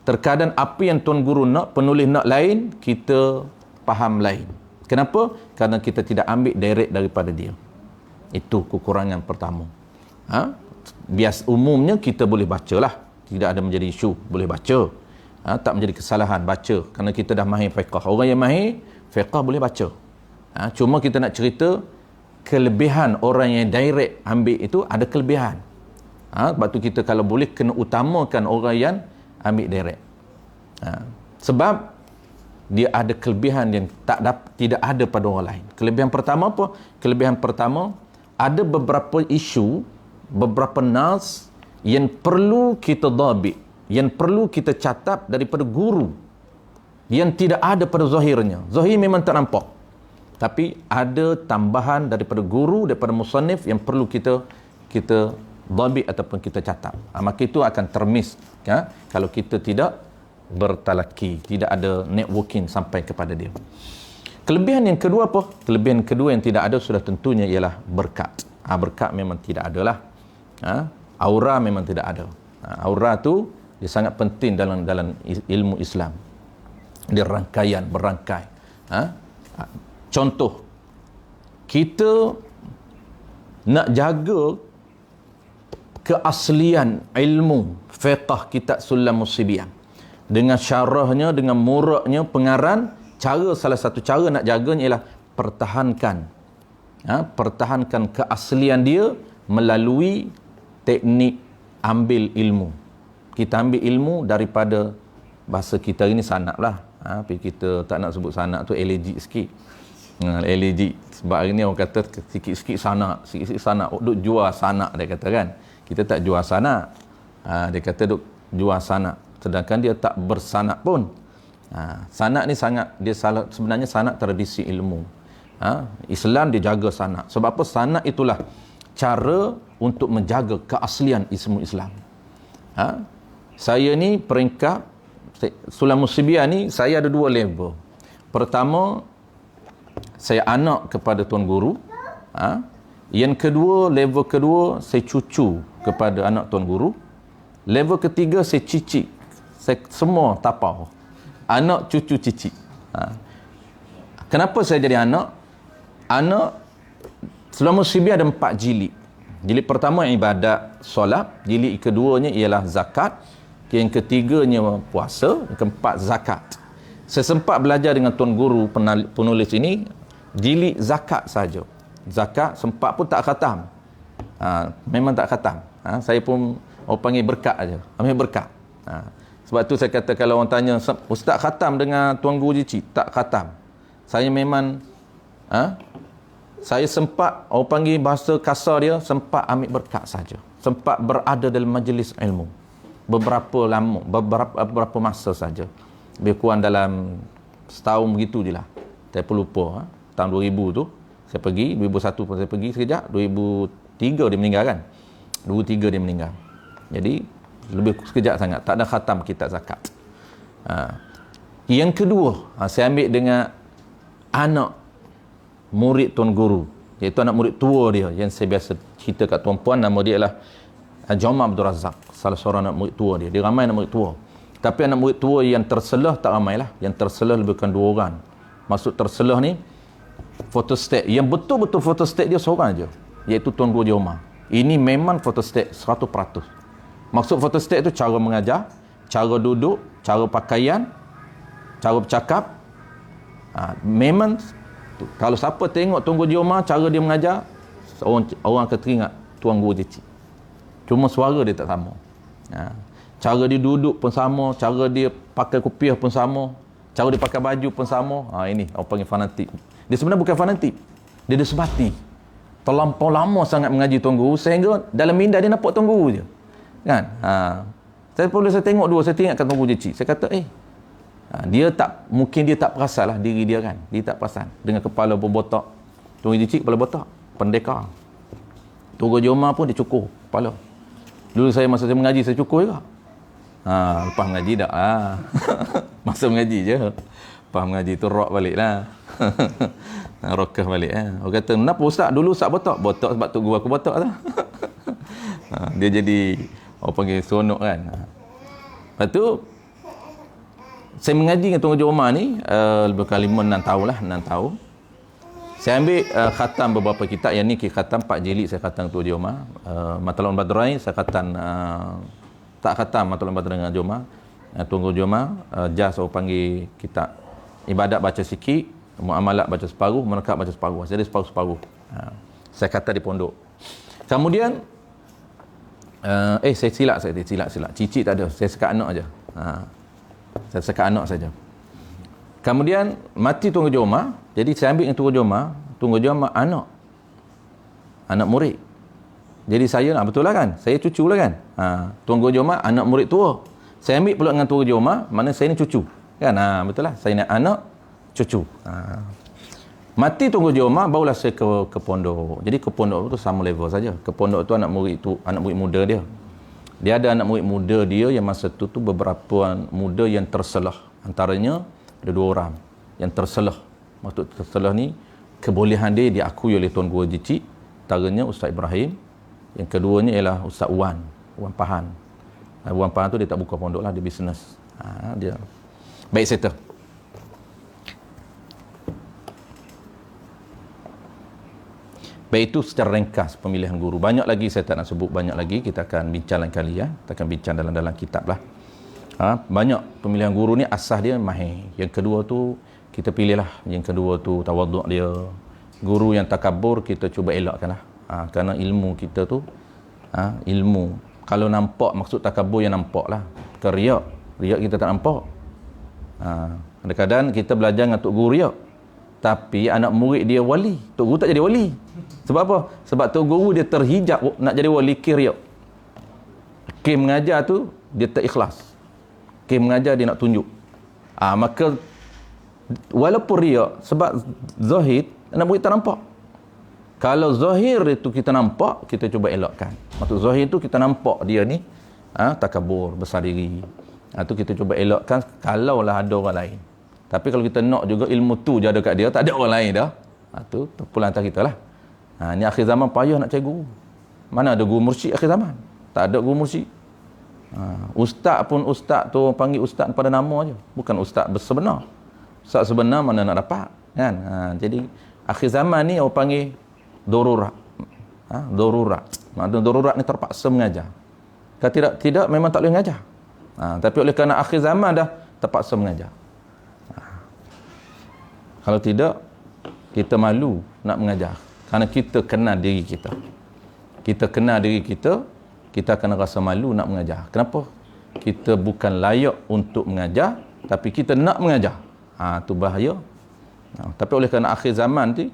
Terkadang apa yang Tuan Guru nak, penulis nak lain, kita faham lain. Kenapa? Kerana kita tidak ambil direct daripada dia. Itu kekurangan pertama. Bias umumnya kita boleh bacalah, tidak ada menjadi isu, boleh baca. Tak menjadi kesalahan baca, kerana kita dah mahir fiqh. Orang yang mahir fiqh boleh baca. Cuma kita nak cerita kelebihan orang yang direct ambil itu ada kelebihan. Sebab tu kita kalau boleh kena utamakan orang yang ambil direct. Sebab dia ada kelebihan yang tidak ada pada orang lain. Kelebihan pertama apa? Kelebihan pertama, ada beberapa isu, beberapa nas yang perlu kita dhabit, yang perlu kita catat daripada guru, yang tidak ada pada zahirnya. Zahir memang tak nampak, tapi ada tambahan daripada guru, daripada musannif yang perlu kita dhabit ataupun kita catat. Maka itu akan termiss kalau kita tidak bertalaki, tidak ada networking sampai kepada dia. Kelebihan yang kedua apa? Kelebihan kedua yang tidak ada sudah tentunya ialah berkat. Berkat memang tidak adalah. Aura memang tidak ada. Aura tu dia sangat penting dalam ilmu Islam. Dia rangkaian, berangkai. Contoh, kita nak jaga keaslian ilmu fiqh kitab Sulam Musibiyah dengan syarahnya, dengan muraknya, pengarang, salah satu cara nak jaganya ialah pertahankan keaslian dia melalui teknik ambil ilmu. Kita ambil ilmu daripada, bahasa kita ini sanad lah. Tapi kita tak nak sebut sanad tu elegic sikit. Elegic. Sebab hari ni orang kata sikit-sikit sanad, sikit-sikit sanad. Duk jual sanad dia kata kan. Kita tak jual sanad. Dia kata duk jual sanad. Sedangkan dia tak bersanad pun. Sanad ni sebenarnya sanad tradisi ilmu. Islam dia jaga sanad. Sebab apa? Sanad itulah cara untuk menjaga keaslian ilmu Islam. Saya ni peringkat Sulam Musibiyah ni, saya ada 2 level. Pertama, saya anak kepada Tuan Guru. Yang kedua, level kedua, saya cucu kepada anak Tuan Guru. Level ketiga, saya cicit. Saya semua tapau. Anak, cucu, cicit. Kenapa saya jadi anak? Anak Sulam Musibiyah ada 4 jilid. Jilid pertama ibadat solat, jilid keduanya ialah zakat, yang ketiganya puasa, yang keempat zakat. Saya sempat belajar dengan Tuan Guru penulis ini jilid zakat saja. Zakat sempat pun tak khatam. Memang tak khatam. Saya pun orang panggil berkat aja. Ambil berkat. Sebab tu saya kata kalau orang tanya, Ustaz khatam dengan Tuan Guru Cici? Tak khatam. Saya memang saya sempat, orang panggil bahasa kasar dia, sempat ambil berkat saja. Sempat berada dalam majlis ilmu. Beberapa masa saja. Lebih kurang dalam setahun begitu je lah. Saya pun lupa. Tahun 2000 tu, saya pergi. 2001 pun saya pergi sekejap. 2003 dia meninggal kan? 2003 dia meninggal. Jadi, lebih sekejap sangat. Tak ada khatam kitab zakat. Yang kedua, saya ambil dengan anak murid Tuan Guru, iaitu anak murid tua dia yang saya biasa cerita kat tuan-puan. Nama dia ialah Joma Abdul Razak, salah seorang anak murid tua dia. Dia ramai anak murid tua, tapi anak murid tua yang terselah tak ramai lah. Yang terselah lebih kurang 2 orang. Maksud terselah ni fotostat, yang betul-betul fotostat dia seorang aja, iaitu Tuan Guru Joma. Ini memang fotostat 100%. Maksud fotostat itu cara mengajar, cara duduk, cara pakaian, cara bercakap. Memang kalau siapa tengok Tuan Guru Joma, cara dia mengajar, orang akan teringat Tuan Guru Cici. Cuma suara dia tak sama. Cara dia duduk pun sama, cara dia pakai kopiah pun sama, cara dia pakai baju pun sama. Ini orang panggil fanatik. Dia sebenarnya bukan fanatik. Dia ada sebati. Terlampau lama sangat mengaji Tuan Guru, sehingga dalam minda dia nampak Tuan Guru je. Kan? Saya tengok dua, saya teringatkan Tuan Guru Cici. Saya kata, mungkin dia tak perasan lah diri dia kan. Dia tak perasan. Dengan kepala berbotak. Tuan Guru Cici kepala botak. Pendekar. Tuan Guru Joma pun dia cukur kepala. Dulu masa saya mengaji, saya cukur juga. Lepas mengaji dah. Masa mengaji je. Lepas mengaji tu rock balik lah. Rokah balik. Orang kata, kenapa ustaz? Dulu ustaz botak? Botak sebab tu guru aku botak lah. Dia jadi, orang panggil seronok kan. Lepas tu, saya mengaji dengan Tuan Haji Omar ni, lebih kali 6 tahun lah, 6 tahun. Saya ambil khatam beberapa kitab. Yang ni khatam 4 jilid saya khatam Tuan Haji Omar. Matlaul Badrain saya khatam, tak khatam Matlaul Badrain dengan Haji Omar. Tuan Haji Omar, jas orang panggil kitab ibadat baca sikit, muamalat baca separuh, menekat baca separuh. Jadi separuh-separuh. Saya kata di pondok. Kemudian saya silap. Cicit tak ada. Saya sekat anak aja. Saya sekat anak saja. Kemudian mati Tuan Haji Omar. Jadi saya ambil dengan Tuan Haji Omar. Tuan Haji Omar anak murid. Jadi saya lah, betul lah kan? Saya cucu lah kan? Tuan Haji Omar anak murid tua. Saya ambil pula dengan Tuan Haji Omar, mana saya ni cucu. Kan? Betul lah. Saya ni anak, cucu. Mati Tuan Haji Omar, barulah saya ke pondok. Jadi ke pondok tu sama level saja. Ke pondok tu anak murid muda dia. Dia ada anak murid muda dia yang masa tu beberapa muda yang terselah. Antaranya ada 2 orang yang terselah. Maksud terselah ni kebolehan dia diakui oleh Tuan Guru Haji Cik. Antaranya Ustaz Ibrahim. Yang keduanya ialah Ustaz Wan Pahan. Wan Pahan tu dia tak buka pondok lah, dia bisnes. Dia baik settle. Baik, itu secara ringkas pemilihan guru. Banyak lagi saya tak nak sebut, banyak lagi kita akan bincang lain kali ya. Kita akan bincang dalam kitab lah. Banyak pemilihan guru ni asas dia mahir. Yang kedua tu kita pilihlah. Yang kedua tu tawaduk dia. Guru yang takabur kita cuba elakkan lah. Kerana ilmu kita tu ilmu. Kalau nampak, maksud takabur yang nampak lah. Bukan riak. Riak kita tak nampak. Kadang-kadang kita belajar dengan Tok Guru riak. Tapi anak murid dia wali. Tok Guru tak jadi wali. Sebab apa? Sebab Tok Guru dia terhijab nak jadi wali riak. Kim mengajar tu dia tak ikhlas. Kim mengajar dia nak tunjuk. Maka walaupun riak, sebab zahid anak murid tak nampak. Kalau zahir itu kita nampak, kita cuba elakkan. Maksud zahir itu kita nampak dia ni takabur, besar diri. Itu kita cuba elakkan kalaulah ada orang lain. Tapi kalau kita nak juga ilmu tu je ada kat dia, tak ada orang lain dah. Tu terpulang antara kita lah. Ni akhir zaman payah nak cari guru. Mana ada guru mursyid akhir zaman? Tak ada guru mursyid. Ustaz pun ustaz tu panggil ustaz pada nama je. Bukan ustaz sebenar. Ustaz sebenar mana nak dapat? Kan? Jadi akhir zaman ni orang panggil darurat. Darurat. Maksudnya darurat ni terpaksa mengajar. Kalau tidak memang tak boleh mengajar. Tapi oleh kerana akhir zaman dah terpaksa mengajar. Kalau tidak, kita malu nak mengajar. Kerana kita kenal diri kita. Kita kenal diri kita, kita akan rasa malu nak mengajar. Kenapa? Kita bukan layak untuk mengajar, tapi kita nak mengajar. Itu bahaya. Tapi oleh kerana akhir zaman ni,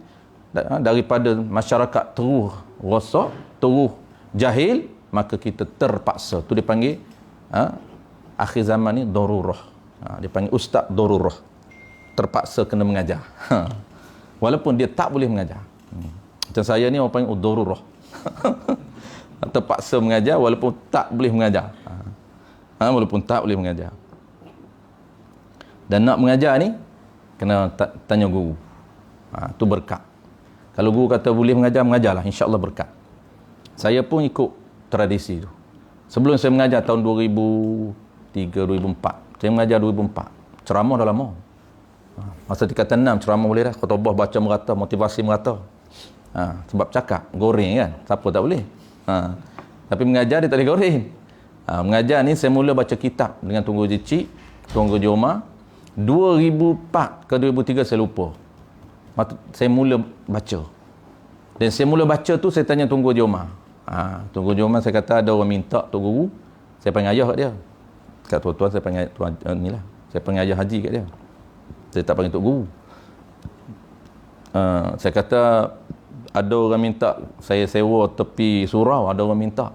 daripada masyarakat terus rosak, terus jahil, maka kita terpaksa. Tu dipanggil akhir zaman ni darurah. Dia panggil ustaz darurah. Terpaksa kena mengajar. Walaupun dia tak boleh mengajar. Macam saya ni orang panggil darurah. Terpaksa mengajar walaupun tak boleh mengajar. Walaupun tak boleh mengajar. Dan nak mengajar ni kena tanya guru. Tu berkat. Kalau guru kata boleh mengajar, mengajarlah, insya-Allah berkat. Saya pun ikut tradisi tu. Sebelum saya mengajar tahun 2003 2004. Saya mengajar 2004. Ceramah dah lama. Masa tingkatan 6 ceramah boleh dah, khutbah baca merata, motivasi merata. Sebab cakap goreng kan, siapa tak boleh. Tapi mengajar dia tak boleh goreng. Mengajar ni saya mula baca kitab dengan Tuan Guru Haji Cik, Tuan Guru Haji Omar 2004 ke 2003 saya lupa. Saya mula baca. Dan saya mula baca tu saya tanya Tuan Guru Haji Omar. Tuan Guru Haji Omar saya kata ada orang minta Tuan Guru, saya panggil ayah kat dia. Kat tuan-tuan saya panggil tuan inilah. Saya panggil ayah haji kat dia. Saya tak panggil Tok Guru. Saya kata ada orang minta saya sewa tepi surau, ada orang minta.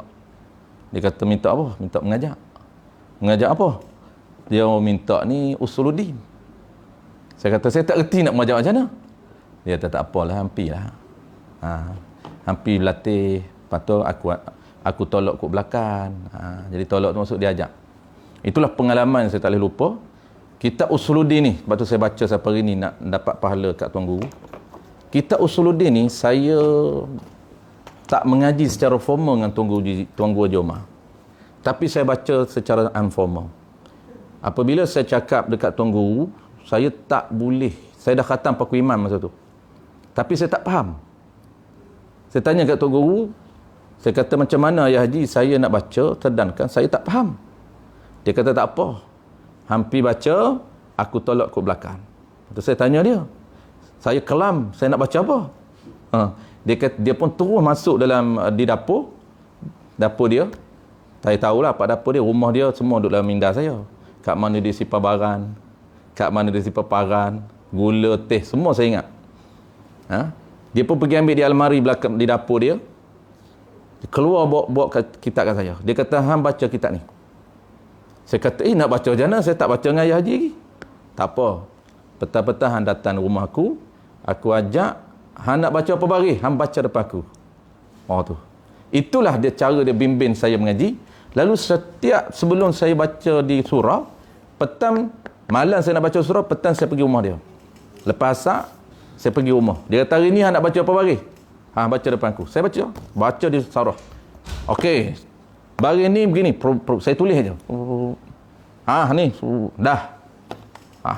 Dia kata minta apa? Minta mengajar. Mengajar apa? Dia minta ni usuluddin. Saya kata saya tak reti nak mengajar macam mana. Dia kata tak apalah, hampilah. Hampir latih, lepas tu aku tolak kat belakang. Jadi tolak tu maksud dia ajak. Itulah pengalaman saya tak boleh lupa. Kitab Usuluddin ni, sebab tu saya baca sampai hari ni nak dapat pahala kat Tuan Guru. Kitab Usuluddin ni saya tak mengaji secara formal dengan Tuan Guru Haji Omar. Tapi saya baca secara informal. Apabila saya cakap dekat Tuan Guru, saya tak boleh. Saya dah khatam Paku Imam masa tu. Tapi saya tak faham. Saya tanya kat Tuan Guru, saya kata macam mana ya Haji, saya nak baca, sedangkan saya tak faham. Dia kata tak apa. Hampir baca, aku tolak ke belakang. Lepas saya tanya dia, saya kelam, saya nak baca apa? Dia pun terus masuk dalam di dapur dia. Saya tahulah pak dapur dia, rumah dia semua duduk dalam minda saya. Kat mana dia simpan barang, kat mana dia simpan paran, gula, teh, semua saya ingat. Dia pun pergi ambil di almari belakang di dapur dia. Dia keluar bawa kitab kat saya. Dia kata, hang baca kitab ni. Saya kata, nak baca macam mana? Saya tak baca dengan Ayah Haji lagi. Tak apa. Petang-petang hang datang rumah aku ajak, hang nak baca apa baris? Hang baca depan aku. Oh tu. Itulah dia cara dia bimbing saya mengaji. Lalu sebelum saya baca di surau, petang, malam saya nak baca surau, petang saya pergi rumah dia. Lepas asar, saya pergi rumah. Dia kata, hari ni hang nak baca apa baris? Hang baca depan aku. Saya baca di surau. Okey. Baris ni begini, saya tulis aja. Ni dah.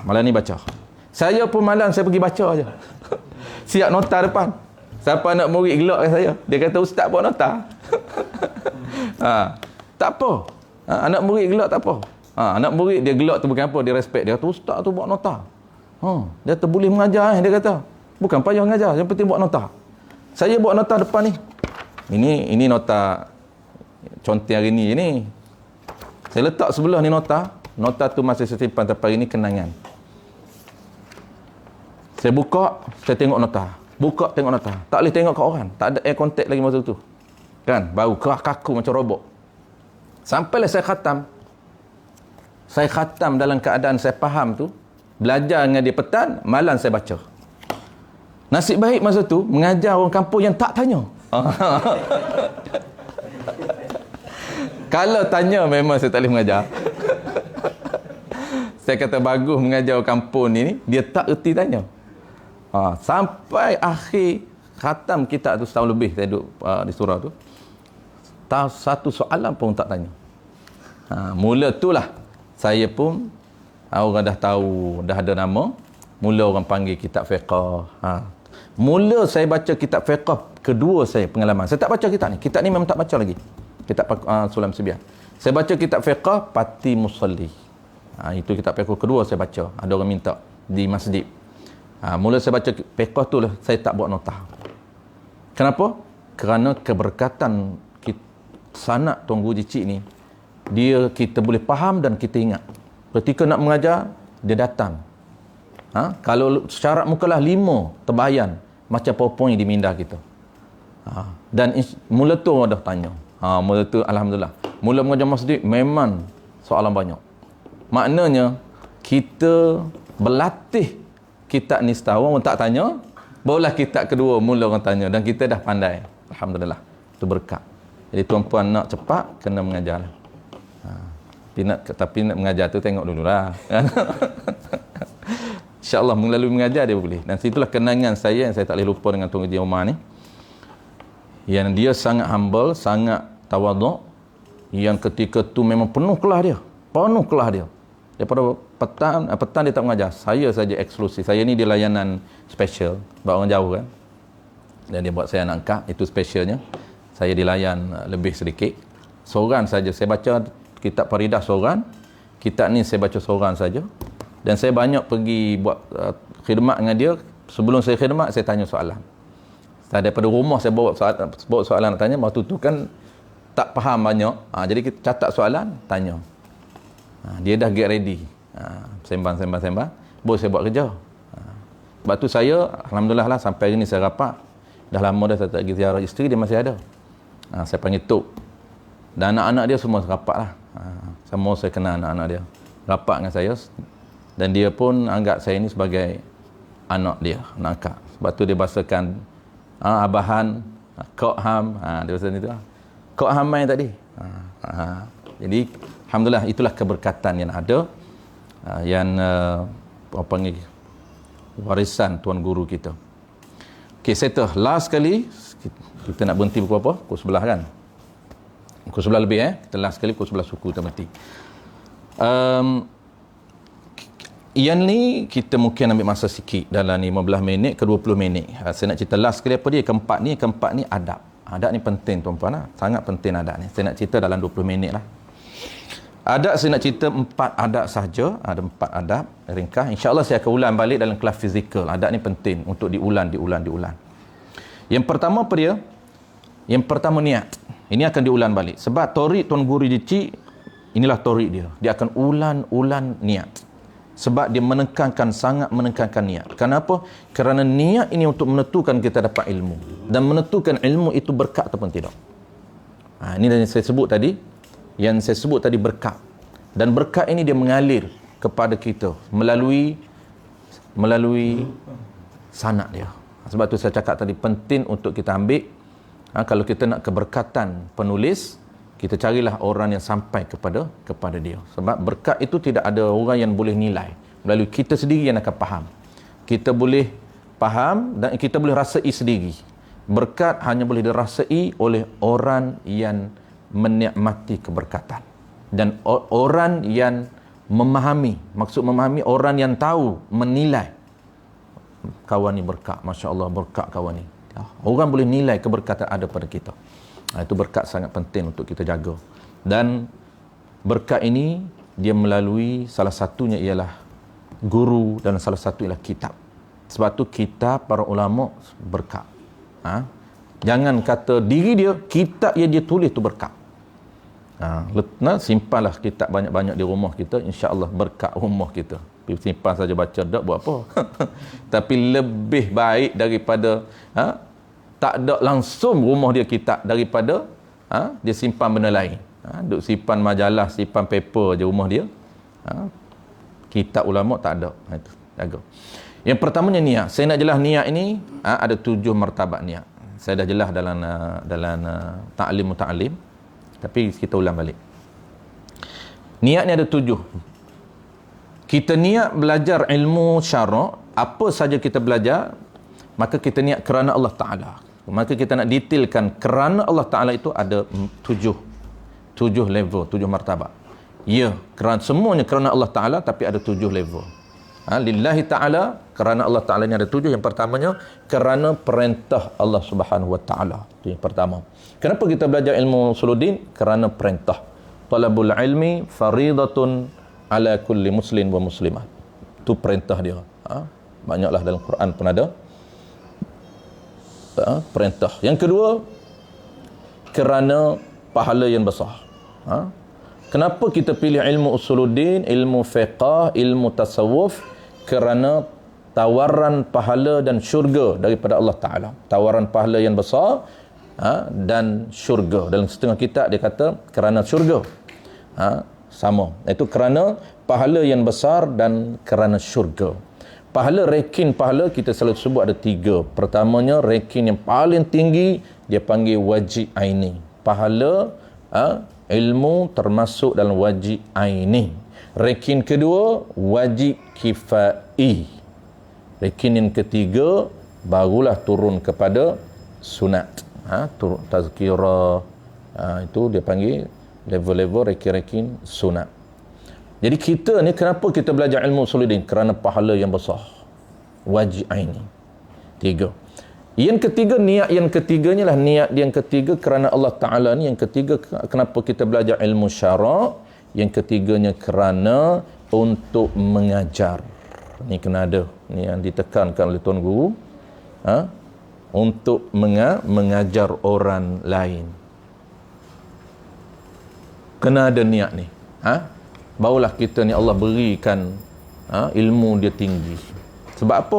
Malam ni baca. Saya pun malam saya pergi baca aja. Siap nota depan. Siapa anak murid gelak kat saya. Dia kata ustaz buat nota. Tak apa. Anak murid gelak tak apa. Anak murid dia gelak tu bukan apa, dia respect. Dia kata ustaz tu buat nota. Dia kata boleh mengajar dia kata. Bukan payah mengajar, yang penting buat nota. Saya buat nota depan ni. Ini nota contoh hari ni. Saya letak sebelah ni nota. Nota tu masih saya simpan sampai hari ni, kenangan. Saya buka, saya tengok nota. Buka, tengok nota. Tak boleh tengok kat orang. Tak ada eye contact lagi masa tu. Kan? Baru kerak kaku macam robot. Sampailah saya khatam. Saya khatam dalam keadaan saya faham tu. Belajar dengan dia petang, malam saya baca. Nasib baik masa tu, mengajar orang kampung yang tak tanya. Kalau tanya, memang saya tak boleh mengajar. Saya kata bagus mengajar orang kampung ni, dia tak erti tanya. Sampai akhir khatam kitab tu, setahun lebih saya duduk di surau tu, satu soalan pun tak tanya. Mula itulah saya pun, orang dah tahu, dah ada nama, mula orang panggil kitab fiqh. Mula saya baca kitab fiqh kedua saya pengalaman. Saya tak baca kitab ni. Kitab ni memang tak baca lagi. Kitab Sulam Sibian. Saya baca kitab fiqh Pati Musalli. Itu kitab fiqh kedua saya baca. Ada orang minta di masjid. Mula saya baca fiqh tu lah, saya tak buat nota. Kenapa? Kerana keberkatan sanad Tuan Guru Cicik ni, kita boleh faham dan kita ingat. Ketika nak mengajar, dia datang. Kalau syarat mukalah 5 terbayan, macam PowerPoint di minda kita. Dan mula tu orang dah tanya. Mula tu alhamdulillah. Mula mengajar masjid memang soalan banyak. Maknanya kita berlatih kitab ni setahun orang tak tanya, barulah kitab kedua mula orang tanya dan kita dah pandai. Alhamdulillah. Itu berkat. Jadi tuan-puan nak cepat kena mengajar. Tapi nak mengajar tu tengok dululah. InsyaAllah melalui mengajar dia boleh. Dan situlah kenangan saya yang saya tak boleh lupa dengan Tuan Haji Omar ni. Yang dia sangat humble, sangat tawaduk. Yang ketika tu memang penuh kelas dia. Penuh kelas dia. Daripada petang dia tak mengajar. Saya saja eksklusif. Saya ni dia layanan special. Buat orang jauh kan. Dan dia buat saya anak angkat. Itu specialnya. Saya dilayan lebih sedikit. Seorang saja. Saya baca kitab Faridah seorang. Kitab ni saya baca seorang saja. Dan saya banyak pergi buat khidmat dengan dia. Sebelum saya khidmat, saya tanya soalan. Daripada rumah saya bawa soalan nak tanya. Waktu tu kan tak faham banyak. Jadi kita catat soalan, tanya. Dia dah get ready. Sembang. Boleh saya buat kerja. Sebab tu saya, alhamdulillah lah, sampai hari ni saya rapat. Dah lama dah saya tak pergi ziarah isteri, dia masih ada. Saya panggil Tok. Dan anak-anak dia semua rapat lah. Semua saya kenal anak-anak dia. Rapat dengan saya. Dan dia pun anggap saya ni sebagai anak dia, anak akak. Sebab tu dia bahasakan Abahan, Kok Ham, dia bahasa itu lah. Kok Ham main tadi. Jadi alhamdulillah itulah keberkatan yang ada. yang apa panggil warisan tuan guru kita. Okey, settle. Last sekali kita nak berhenti pukul apa? Pukul 11 kan? Pukul 11 lebih kita last sekali pukul 11 suku kita berhenti. Yang ni kita mungkin ambil masa sikit dalam 15 minit ke 20 minit. Saya nak cerita last sekali apa dia? Keempat ni adab. Adab ni penting tuan-puan lah. Sangat penting adab ni. Saya nak cerita dalam 20 minit lah. Adab saya nak cerita 4 adab sahaja. Ada 4 adab ringkas. InsyaAllah saya akan ulang balik dalam kelas fizikal. Adab ni penting untuk diulang. Yang pertama apa dia? Yang pertama niat. Ini akan diulang balik. Sebab torik Tuan Guru Jici, inilah torik dia. Dia akan ulang niat. Sebab dia sangat menekankan niat. Kenapa? Kerana niat ini untuk menentukan kita dapat ilmu. Dan menentukan ilmu itu berkat ataupun tidak. Ini yang saya sebut tadi. Yang saya sebut tadi berkat. Dan berkat ini dia mengalir kepada kita melalui sanak dia. Sebab tu saya cakap tadi penting untuk kita ambil. Kalau kita nak keberkatan penulis, kita carilah orang yang sampai kepada dia. Sebab berkat itu tidak ada orang yang boleh nilai. Melalui kita sendiri yang akan faham. Kita boleh faham dan kita boleh rasai sendiri. Berkat hanya boleh dirasai oleh orang yang menikmati keberkatan. Dan orang yang memahami. Maksud memahami, orang yang tahu, menilai. Kawan ni berkat. Masya Allah, berkat kawan ni. Orang boleh nilai keberkatan ada pada kita. Itu berkat sangat penting untuk kita jaga. Dan berkat ini dia melalui salah satunya ialah guru dan salah satu ialah kitab. Sebab tu kitab para ulama berkat. Jangan kata diri dia, kitab yang dia tulis tu berkat. Simpanlah kitab banyak-banyak di rumah kita, insya-Allah berkat rumah kita. Simpan saja baca tak buat apa. Tapi lebih baik daripada tak ada langsung rumah dia kitab daripada dia simpan benda lain. Duk simpan majalah, simpan paper je rumah dia. Kitab ulama tak ada. Itu jaga. Yang pertamanya niat. Saya nak jelas niat ini ada 7 martabat niat. Saya dah jelas dalam ta'lim muta'alim. Tapi kita ulang balik. Niat ni ada 7. Kita niat belajar ilmu syarak, apa saja kita belajar, maka kita niat kerana Allah Ta'ala. Maka kita nak detailkan kerana Allah Ta'ala itu ada 7 level, 7 martabat. Ya, kerana semuanya kerana Allah Ta'ala, tapi ada 7 level. Lillahi Ta'ala, kerana Allah Ta'ala ni ada 7. Yang pertamanya, kerana perintah Allah Subhanahu Wa Ta'ala. Itu yang pertama. Kenapa kita belajar ilmu usuluddin? Kerana perintah. Talabul ilmi faridatun ala kulli muslim wa muslimah. Itu perintah dia. Banyaklah dalam Quran pun ada perintah. Yang kedua, kerana pahala yang besar. Kenapa kita pilih ilmu usuluddin, ilmu fiqh, ilmu tasawuf? Kerana tawaran pahala dan syurga daripada Allah Ta'ala. Tawaran pahala yang besar dan syurga. Dalam setengah kitab dia kata kerana syurga. Sama. Itu kerana pahala yang besar dan kerana syurga. Pahala, rekin pahala kita selalu sebut ada 3. Pertamanya, rekin yang paling tinggi dia panggil wajib aini. Pahala ilmu termasuk dalam wajib aini. Rekin kedua, wajib kifai. Rekin yang ketiga barulah turun kepada sunat. Tazkirah. Itu dia panggil level-level rekin-rekin sunat. Jadi kita ni kenapa kita belajar ilmu usuluddin? Kerana pahala yang besar. Wajib aini. 3. Yang ketiga, niat yang ketiganya lah. Niat yang ketiga kerana Allah Ta'ala ni. Yang ketiga, kenapa kita belajar ilmu syarak? Yang ketiganya kerana untuk mengajar. Ni kena ada. Ni yang ditekankan oleh Tuan Guru. Untuk mengajar orang lain. Kena ada niat ni. Barulah kita ni Allah berikan ilmu dia tinggi. Sebab apa?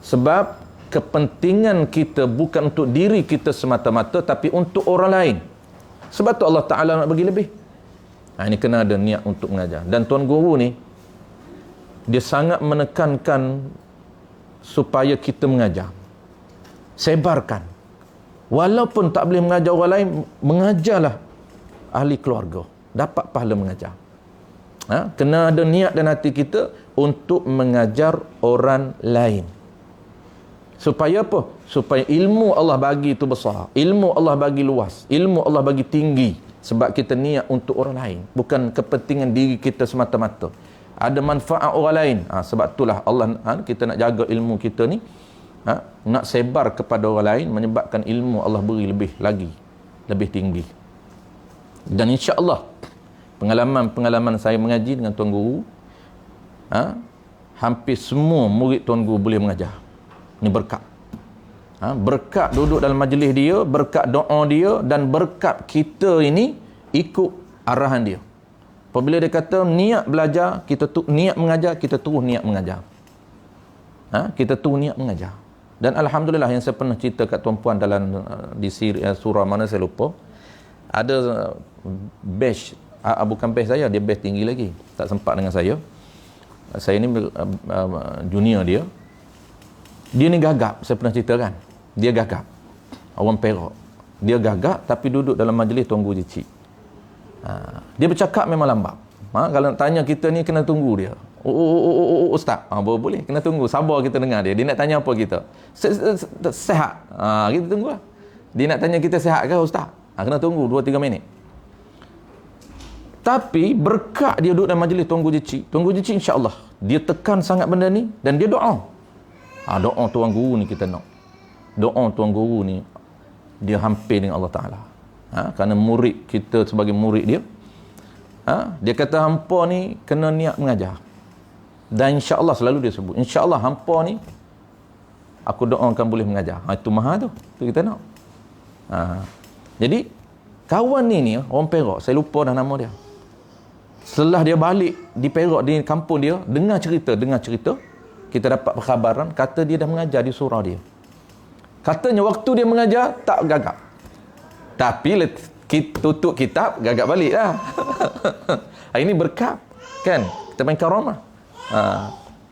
Sebab kepentingan kita bukan untuk diri kita semata-mata, tapi untuk orang lain. Sebab tu Allah Ta'ala nak bagi lebih. Ini kena ada niat untuk mengajar. Dan Tuan Guru ni, dia sangat menekankan supaya kita mengajar. Sebarkan. Walaupun tak boleh mengajar orang lain, mengajarlah ahli keluarga. Dapat pahala mengajar. Kena ada niat dan hati kita untuk mengajar orang lain. Supaya apa? Supaya ilmu Allah bagi itu besar, ilmu Allah bagi luas, ilmu Allah bagi tinggi. Sebab kita niat untuk orang lain, bukan kepentingan diri kita semata-mata. Ada manfaat orang lain. Sebab itulah Allah, kita nak jaga ilmu kita ni, nak sebar kepada orang lain, menyebabkan ilmu Allah beri lebih tinggi. Dan insya-Allah pengalaman saya mengaji dengan Tuan Guru, hampir semua murid Tuan Guru boleh mengajar. Ini berkat. Berkat duduk dalam majlis dia, berkat doa dia, dan berkat kita ini ikut arahan dia. Apabila dia kata niat belajar, kita niat mengajar, kita terus niat mengajar. Kita terus niat mengajar. Dan alhamdulillah, yang saya pernah cerita kat tuan-puan dalam di surah mana saya lupa, ada batch, bukan batch saya, dia batch tinggi lagi, tak sempat dengan saya. Saya ni junior dia. Dia ni gagap, saya pernah ceritakan. Dia gagap. Orang Perak. Dia gagap tapi duduk dalam majlis Tuan Guru Jicik. Dia bercakap memang lambat. Kalau nak tanya kita ni kena tunggu dia. Ustaz. Boleh, kena tunggu. Sabar kita dengar dia. Dia nak tanya apa kita? Sehat. Kita tunggulah. Dia nak tanya kita sehat ke Ustaz? Kena tunggu 2-3 minit. Tapi berkat dia duduk dalam majlis Tuan Guru Jicik. Tuan Guru Jicik insya-Allah dia tekan sangat benda ni dan dia doa. Doa Tuan Guru ni kita nak. Doa Tuan Guru ni dia hampir dengan Allah Ta'ala. Kerana murid kita sebagai murid dia, dia kata hampa ni kena niat mengajar. Dan insya-Allah selalu dia sebut, insya-Allah hampa ni aku doakan boleh mengajar. Itu mahal tu. Itu kita nak. Jadi kawan ni orang Perak, saya lupa dah nama dia. Setelah dia balik di Perak, di kampung dia, dengar cerita, kita dapat perkhabaran, kata dia dah mengajar di surau dia. Katanya waktu dia mengajar, tak gagap. Tapi tutup kitab, gagap balik lah. Ini berkat, kan? Kita main karamah.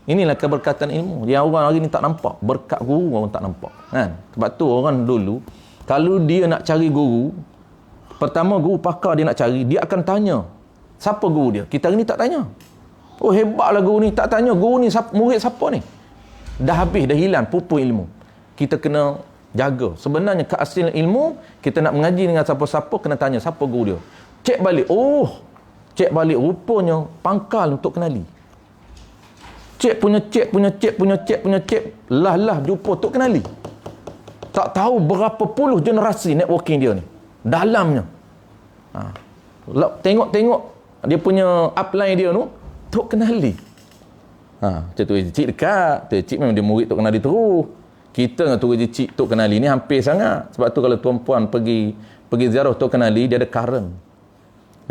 Inilah keberkatan ilmu. Yang orang hari ni tak nampak. Berkat guru orang tak nampak. Kan? Sebab tu orang dulu, kalau dia nak cari guru, pertama guru pakar dia nak cari, dia akan tanya, siapa guru dia? Kita hari ni tak tanya. Oh hebatlah guru ni, tak tanya guru ni murid siapa ni. Dah habis, dah hilang pupuk ilmu. Kita kena jaga. Sebenarnya keaslian ilmu, kita nak mengaji dengan siapa-siapa, kena tanya siapa guru dia. Cek balik, cek balik rupanya pangkal untuk kenali. Cek punya cek, lah jumpa untuk kenali. Tak tahu berapa puluh generasi networking dia ni. Dalamnya. Tengok dia punya upline dia tu, Tok kenali. Macam tu Cik dekat. Cik memang dia murid Tok kenali terus. Kita dengan Tok Cik Tok kenali ni hampir sangat. Sebab tu kalau tuan-puan pergi ziarah Tok kenali, dia ada current.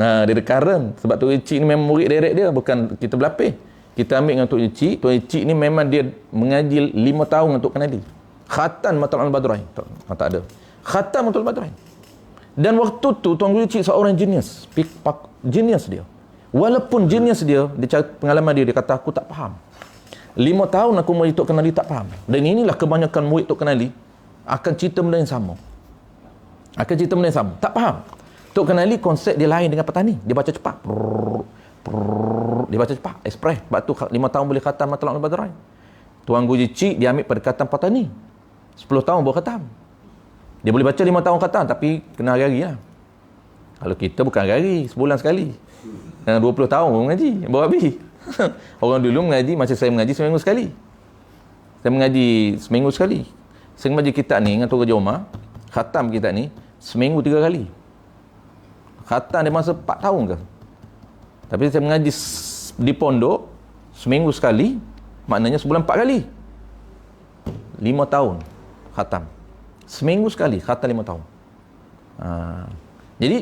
Dia ada current. Sebab Tok Cik ni memang murid direct dia, bukan kita berlapis. Kita ambil dengan Tok Cik. Tok Cik ni memang dia mengaji 5 tahun dengan Tok kenali. Khatam Matla'ul Badrain. Tak ada. Khatam Matla'ul Badrain. Dan waktu tu Tuan Guru Cik seorang genius. Genius dia. Walaupun genius dia pengalaman dia kata aku tak faham. 5 tahun aku murid Tok kenali tak faham. Dan inilah kebanyakan murid Tok kenali akan cerita benda yang sama. Tak faham. Tok kenali konsep dia lain dengan petani. Dia baca cepat. Dia baca cepat. Express. Sebab tu 5 tahun boleh khatam Matla'ul Badrain. Tuan Guru Cik dia ambil pendekatan petani. 10 tahun baru khatam. Dia boleh baca 5 tahun khatam tapi kena hari-hari lah. Kalau kita bukan hari-hari, sebulan sekali. 20 tahun baru mengaji, baru habis. Orang dulu mengaji, masa saya mengaji seminggu sekali. Saya mengaji seminggu sekali. Saya mengaji kitab ni dengan Tok Raja Umar, khatam kitab ni seminggu 3 kali. Khatam dia masa 4 tahun ke. Tapi saya mengaji di pondok seminggu sekali, maknanya sebulan 4 kali. 5 tahun khatam. Seminggu sekali khatam 5 tahun. Jadi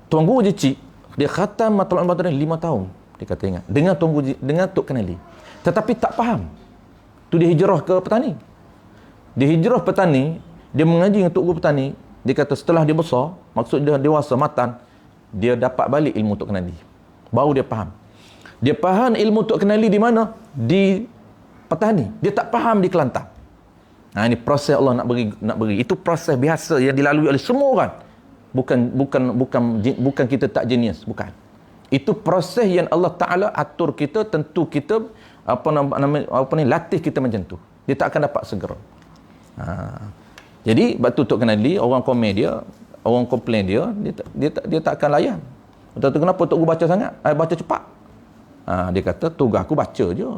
Tuan Guru Cik dia khatam Matla'ul Badrain 5 tahun. Dia kata ingat. Dengan Tok kenali. Tetapi tak faham. Tu dia hijrah ke petani. Dia hijrah petani, dia mengaji dengan Tok Guru petani. Dia kata setelah dia besar, maksud dia dewasa, matan, dia dapat balik ilmu Tok kenali. Baru dia faham. Dia faham ilmu Tok kenali di mana? Di petani. Dia tak faham di Kelantan. Ini proses Allah nak beri. Itu proses biasa yang dilalui oleh semua orang. Bukan kita tak genius, bukan. Itu proses yang Allah Ta'ala atur kita, tentu kita latih kita macam tu. Dia tak akan dapat segera. Jadi batu Tok Kenali, orang komen dia, orang komplain dia tak akan layan. Betul tu, kenapa Tok Guru baca sangat? Baca cepat. Dia kata tugas aku baca je.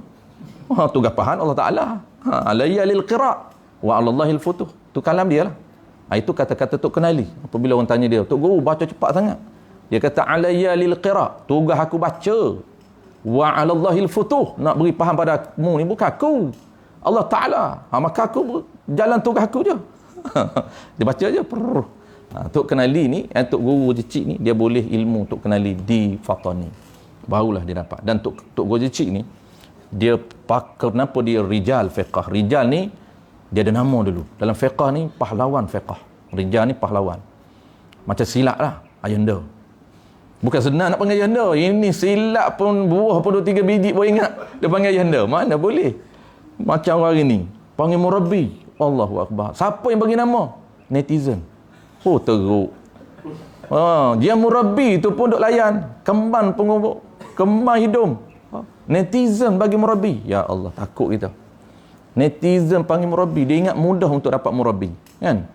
Tugas pahan Allah Ta'ala. Alayya lil qira' wa 'alallahil futuh. Tu kalam dia lah. Itu kata-kata Tok Kenali. Apabila orang tanya dia, Tok Guru baca cepat sangat. Dia kata alayya lil qira', tugas aku baca. Wa 'alallahil futuh, nak beri faham pada kamu ni bukan aku. Allah Ta'ala. Maka aku jalan tugas aku je. Dia baca je. Tok Kenali ni, Tok Guru Jecik ni, dia boleh ilmu Tok Kenali di Fatani. Barulah dia dapat. Dan Tok Guru Jecik ni, dia kenapa dia rijal fiqh. Rijal ni, dia ada nama dulu. Dalam fiqh ni, pahlawan fiqh. Rijal ni pahlawan. Macam silap lah, ayanda. Bukan senang nak panggil ayanda. Ini silap pun, buah pun 2-3 biji pun ingat. Dia panggil ayanda. Mana boleh? Macam hari ni. Panggil murabbi. Allahu Akbar. Siapa yang bagi nama? Netizen. Oh, teruk. Dia murabbi tu pun duk layan. Kemban pengubuk. Kemban hidung. Netizen bagi murabbi. Ya Allah, takut kita. Netizen panggil murabbi. Dia ingat mudah untuk dapat murabbi. Kan?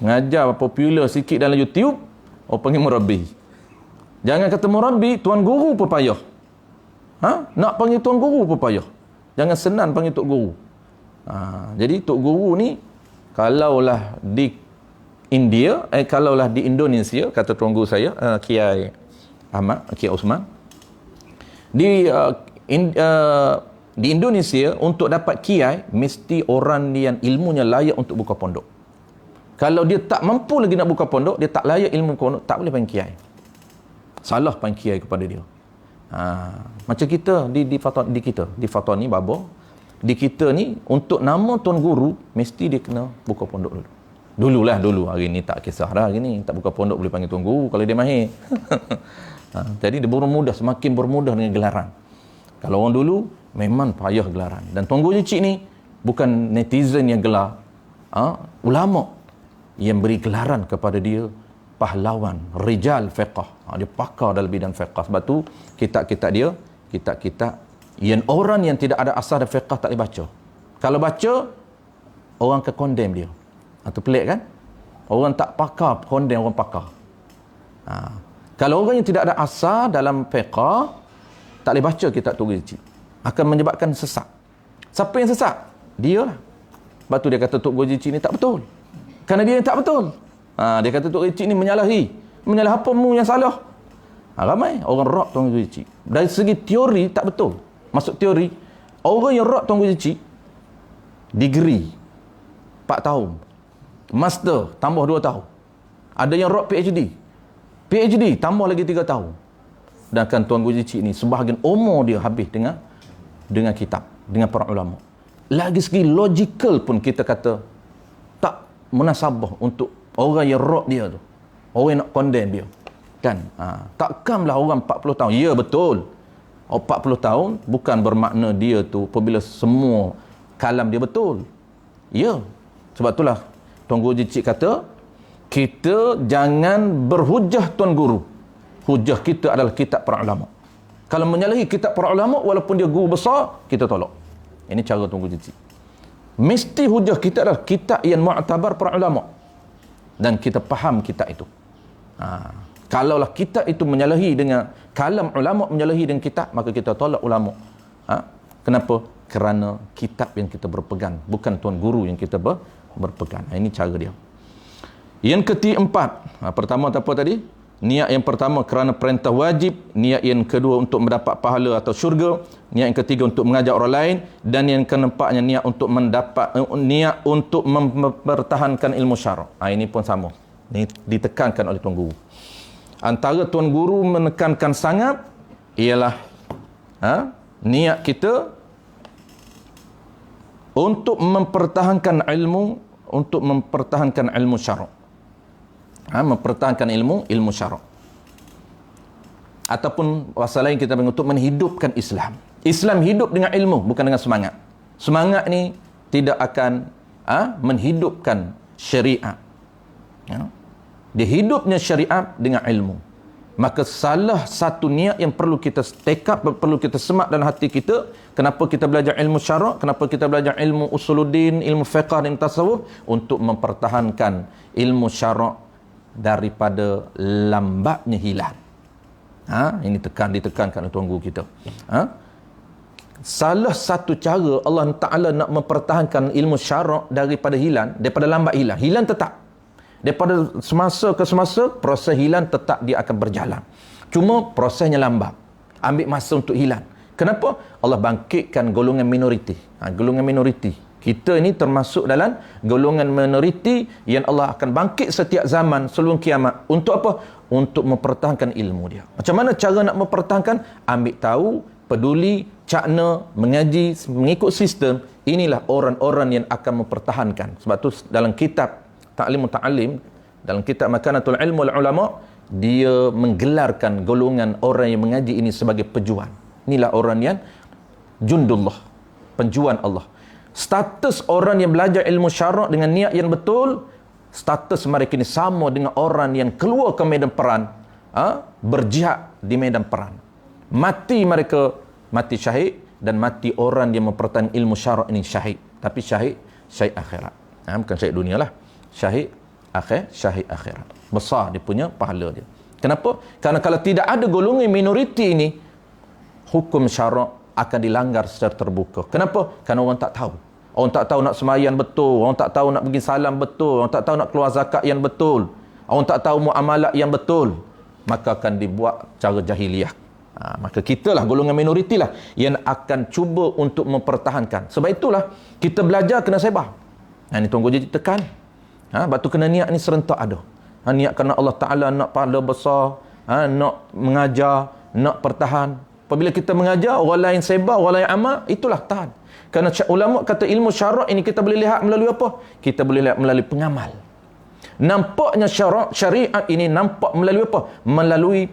Ngajar popular sikit dalam YouTube. Panggil murabbi. Jangan kata murabbi, tuan guru pun payah. Nak panggil tuan guru pun payah. Jangan senang panggil tok guru. Jadi tok guru ni, kalaulah di India, kalaulah di Indonesia, kata tuan guru saya, Kiai Ahmad, Kiai Osman, di Indonesia, untuk dapat kiai, mesti orang yang ilmunya layak untuk buka pondok. Kalau dia tak mampu lagi nak buka pondok, dia tak layak ilmu pondok, tak boleh panggil kiai. Salah panggil kiai kepada dia. Macam kita di fatwa ni babo, di kita ni, untuk nama tuan guru mesti dia kena buka pondok dulu. Dulu. Hari ni tak kisah dah, hari ni tak buka pondok boleh panggil tuan guru kalau dia mahir. Jadi dia bermudah, semakin bermudah dengan gelaran. Kalau orang dulu memang payah gelaran. Dan tuan guru Cik ni bukan netizen yang gelar, ulama yang beri gelaran kepada dia pahlawan, rijal fiqh. Dia pakar dalam bidang fiqh. Sebab tu kitab-kitab dia, kitab-kitab yang orang yang tidak ada asas dan fiqh tak boleh baca. Kalau baca, orang akan condemn dia. Itu pelik kan? Orang tak pakar condemn orang pakar. Kalau orang yang tidak ada asas dalam fiqh tak boleh baca kitab tu akan menyebabkan sesat. Siapa yang sesat? Dia lah. Sebab tu dia kata Tok Guru Jecik ni tak betul. Kerana dia yang tak betul. Dia kata Tok Guru Jecik ni menyalahi. Menyalah apa mu yang salah? Ramai orang rak Tok Guru Jecik. Dari segi teori tak betul. Maksud teori, orang yang rak Tok Guru Jecik, degree 4 tahun. Master tambah 2 tahun. Ada yang rak PhD. PhD tambah lagi 3 tahun. Sedangkan Tuan Guru Jecik ni sebahagian umur dia habis dengan kitab, dengan para ulama. Lagi segi logical pun kita kata tak munasabah untuk orang yang rock dia tu. Orang yang nak condemn dia. Kan? Takkanlah orang 40 tahun. Ya betul. 40 tahun bukan bermakna dia tu apabila semua kalam dia betul. Ya. Sebab itulah Tuan Guru Jecik kata, kita jangan berhujah Tuan Guru. Hujah kita adalah kitab para ulama. Kalau menyalahi kitab para ulama, walaupun dia guru besar, kita tolak. Ini cara Tuan Guru Jecik. Mesti hujah kita adalah kitab yang mu'tabar para ulama. Dan kita faham kitab itu. Kalaulah kitab itu menyalahi dengan kalam ulama, menyalahi dengan kitab, maka kita tolak ulama. Kenapa? Kerana kitab yang kita berpegang, bukan Tuan Guru yang kita berpegang. Ini cara dia. Yang keempat, pertama apa tadi? Niat yang pertama kerana perintah wajib, niat yang kedua untuk mendapat pahala atau syurga, niat yang ketiga untuk mengajak orang lain, dan yang keempatnya niat untuk mempertahankan ilmu syara'. Ini pun sama. Ini ditekankan oleh Tuan Guru. Antara Tuan Guru menekankan sangat ialah niat kita untuk mempertahankan ilmu syara'. Mempertahankan ilmu syara'. Ataupun bahasa lain kita panggil untuk menghidupkan Islam. Islam hidup dengan ilmu, bukan dengan semangat. Semangat ni tidak akan menghidupkan syariat. Dia hidupnya syariat dengan ilmu. Maka salah satu niat yang perlu kita tekad, perlu kita semak dalam hati kita, kenapa kita belajar ilmu syarak, kenapa kita belajar ilmu usuluddin, ilmu fiqh dan tasawuf, untuk mempertahankan ilmu syarak daripada lambatnya hilang. Ini ditekankan oleh tuan guru kita. Salah satu cara Allah Ta'ala nak mempertahankan ilmu syarak daripada hilang, daripada lambat hilang. Hilang tetap. Daripada semasa ke semasa, proses hilang tetap dia akan berjalan. Cuma prosesnya lambat. Ambil masa untuk hilang. Kenapa? Allah bangkitkan golongan minoriti. Golongan minoriti. Kita ini termasuk dalam golongan minoriti yang Allah akan bangkit setiap zaman sebelum kiamat. Untuk apa? Untuk mempertahankan ilmu dia. Macam mana cara nak mempertahankan? Ambil tahu, peduli, cakna, mengaji, mengikut sistem. Inilah orang-orang yang akan mempertahankan. Sebab tu dalam kitab Ta'lim Muta'allim, dalam kitab Makanatul Ilmu wal Ulama, dia menggelarkan golongan orang yang mengaji ini sebagai pejuang. Inilah orang yang jundullah, penjuan Allah. Status orang yang belajar ilmu syarak dengan niat yang betul, status mereka ini sama dengan orang yang keluar ke medan perang, berjihad di medan perang. Mati mereka, mati syahid, dan mati orang yang mempertahankan ilmu syarak ini syahid. Tapi syahid akhirat. Bukan syahid dunia lah. Syahid akhirat. Besar dia punya pahala dia. Kenapa? Karena kalau tidak ada golongan minoriti ini, hukum syarak akan dilanggar secara terbuka. Kenapa? Kerana orang tak tahu. Orang tak tahu nak sembahyang betul, orang tak tahu nak bagi salam betul, orang tak tahu nak keluar zakat yang betul, orang tak tahu muamalat yang betul. Maka akan dibuat cara jahiliah. Maka kitalah golongan minoriti lah yang akan cuba untuk mempertahankan. Sebab itulah kita belajar kena sebar. Ini Tuan Guru Jadi tekan. Sebab tu kena niat ni serentak ada. Niat kerana Allah Ta'ala nak pahala besar, nak mengajar, nak pertahan. Apabila kita mengajar, orang lain sebar, orang lain amal, itulah tahan. Kerana ulama kata ilmu syarak ini kita boleh lihat melalui apa? Kita boleh lihat melalui pengamal. Nampaknya syariat ini nampak melalui apa? Melalui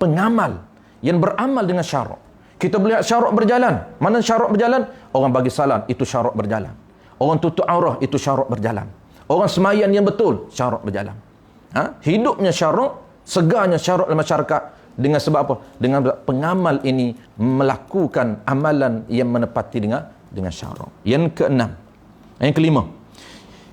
pengamal yang beramal dengan syarak. Kita boleh lihat syarak berjalan. Mana syarak berjalan? Orang bagi salam, itu syarak berjalan. Orang tutup aurah, itu syarak berjalan. Orang semayan yang betul, syarak berjalan. Hidupnya syarak, segarnya syarak dalam masyarakat. Dengan sebab apa? Dengan pengamal ini melakukan amalan yang menepati dengan syarak. Yang keenam. Yang kelima.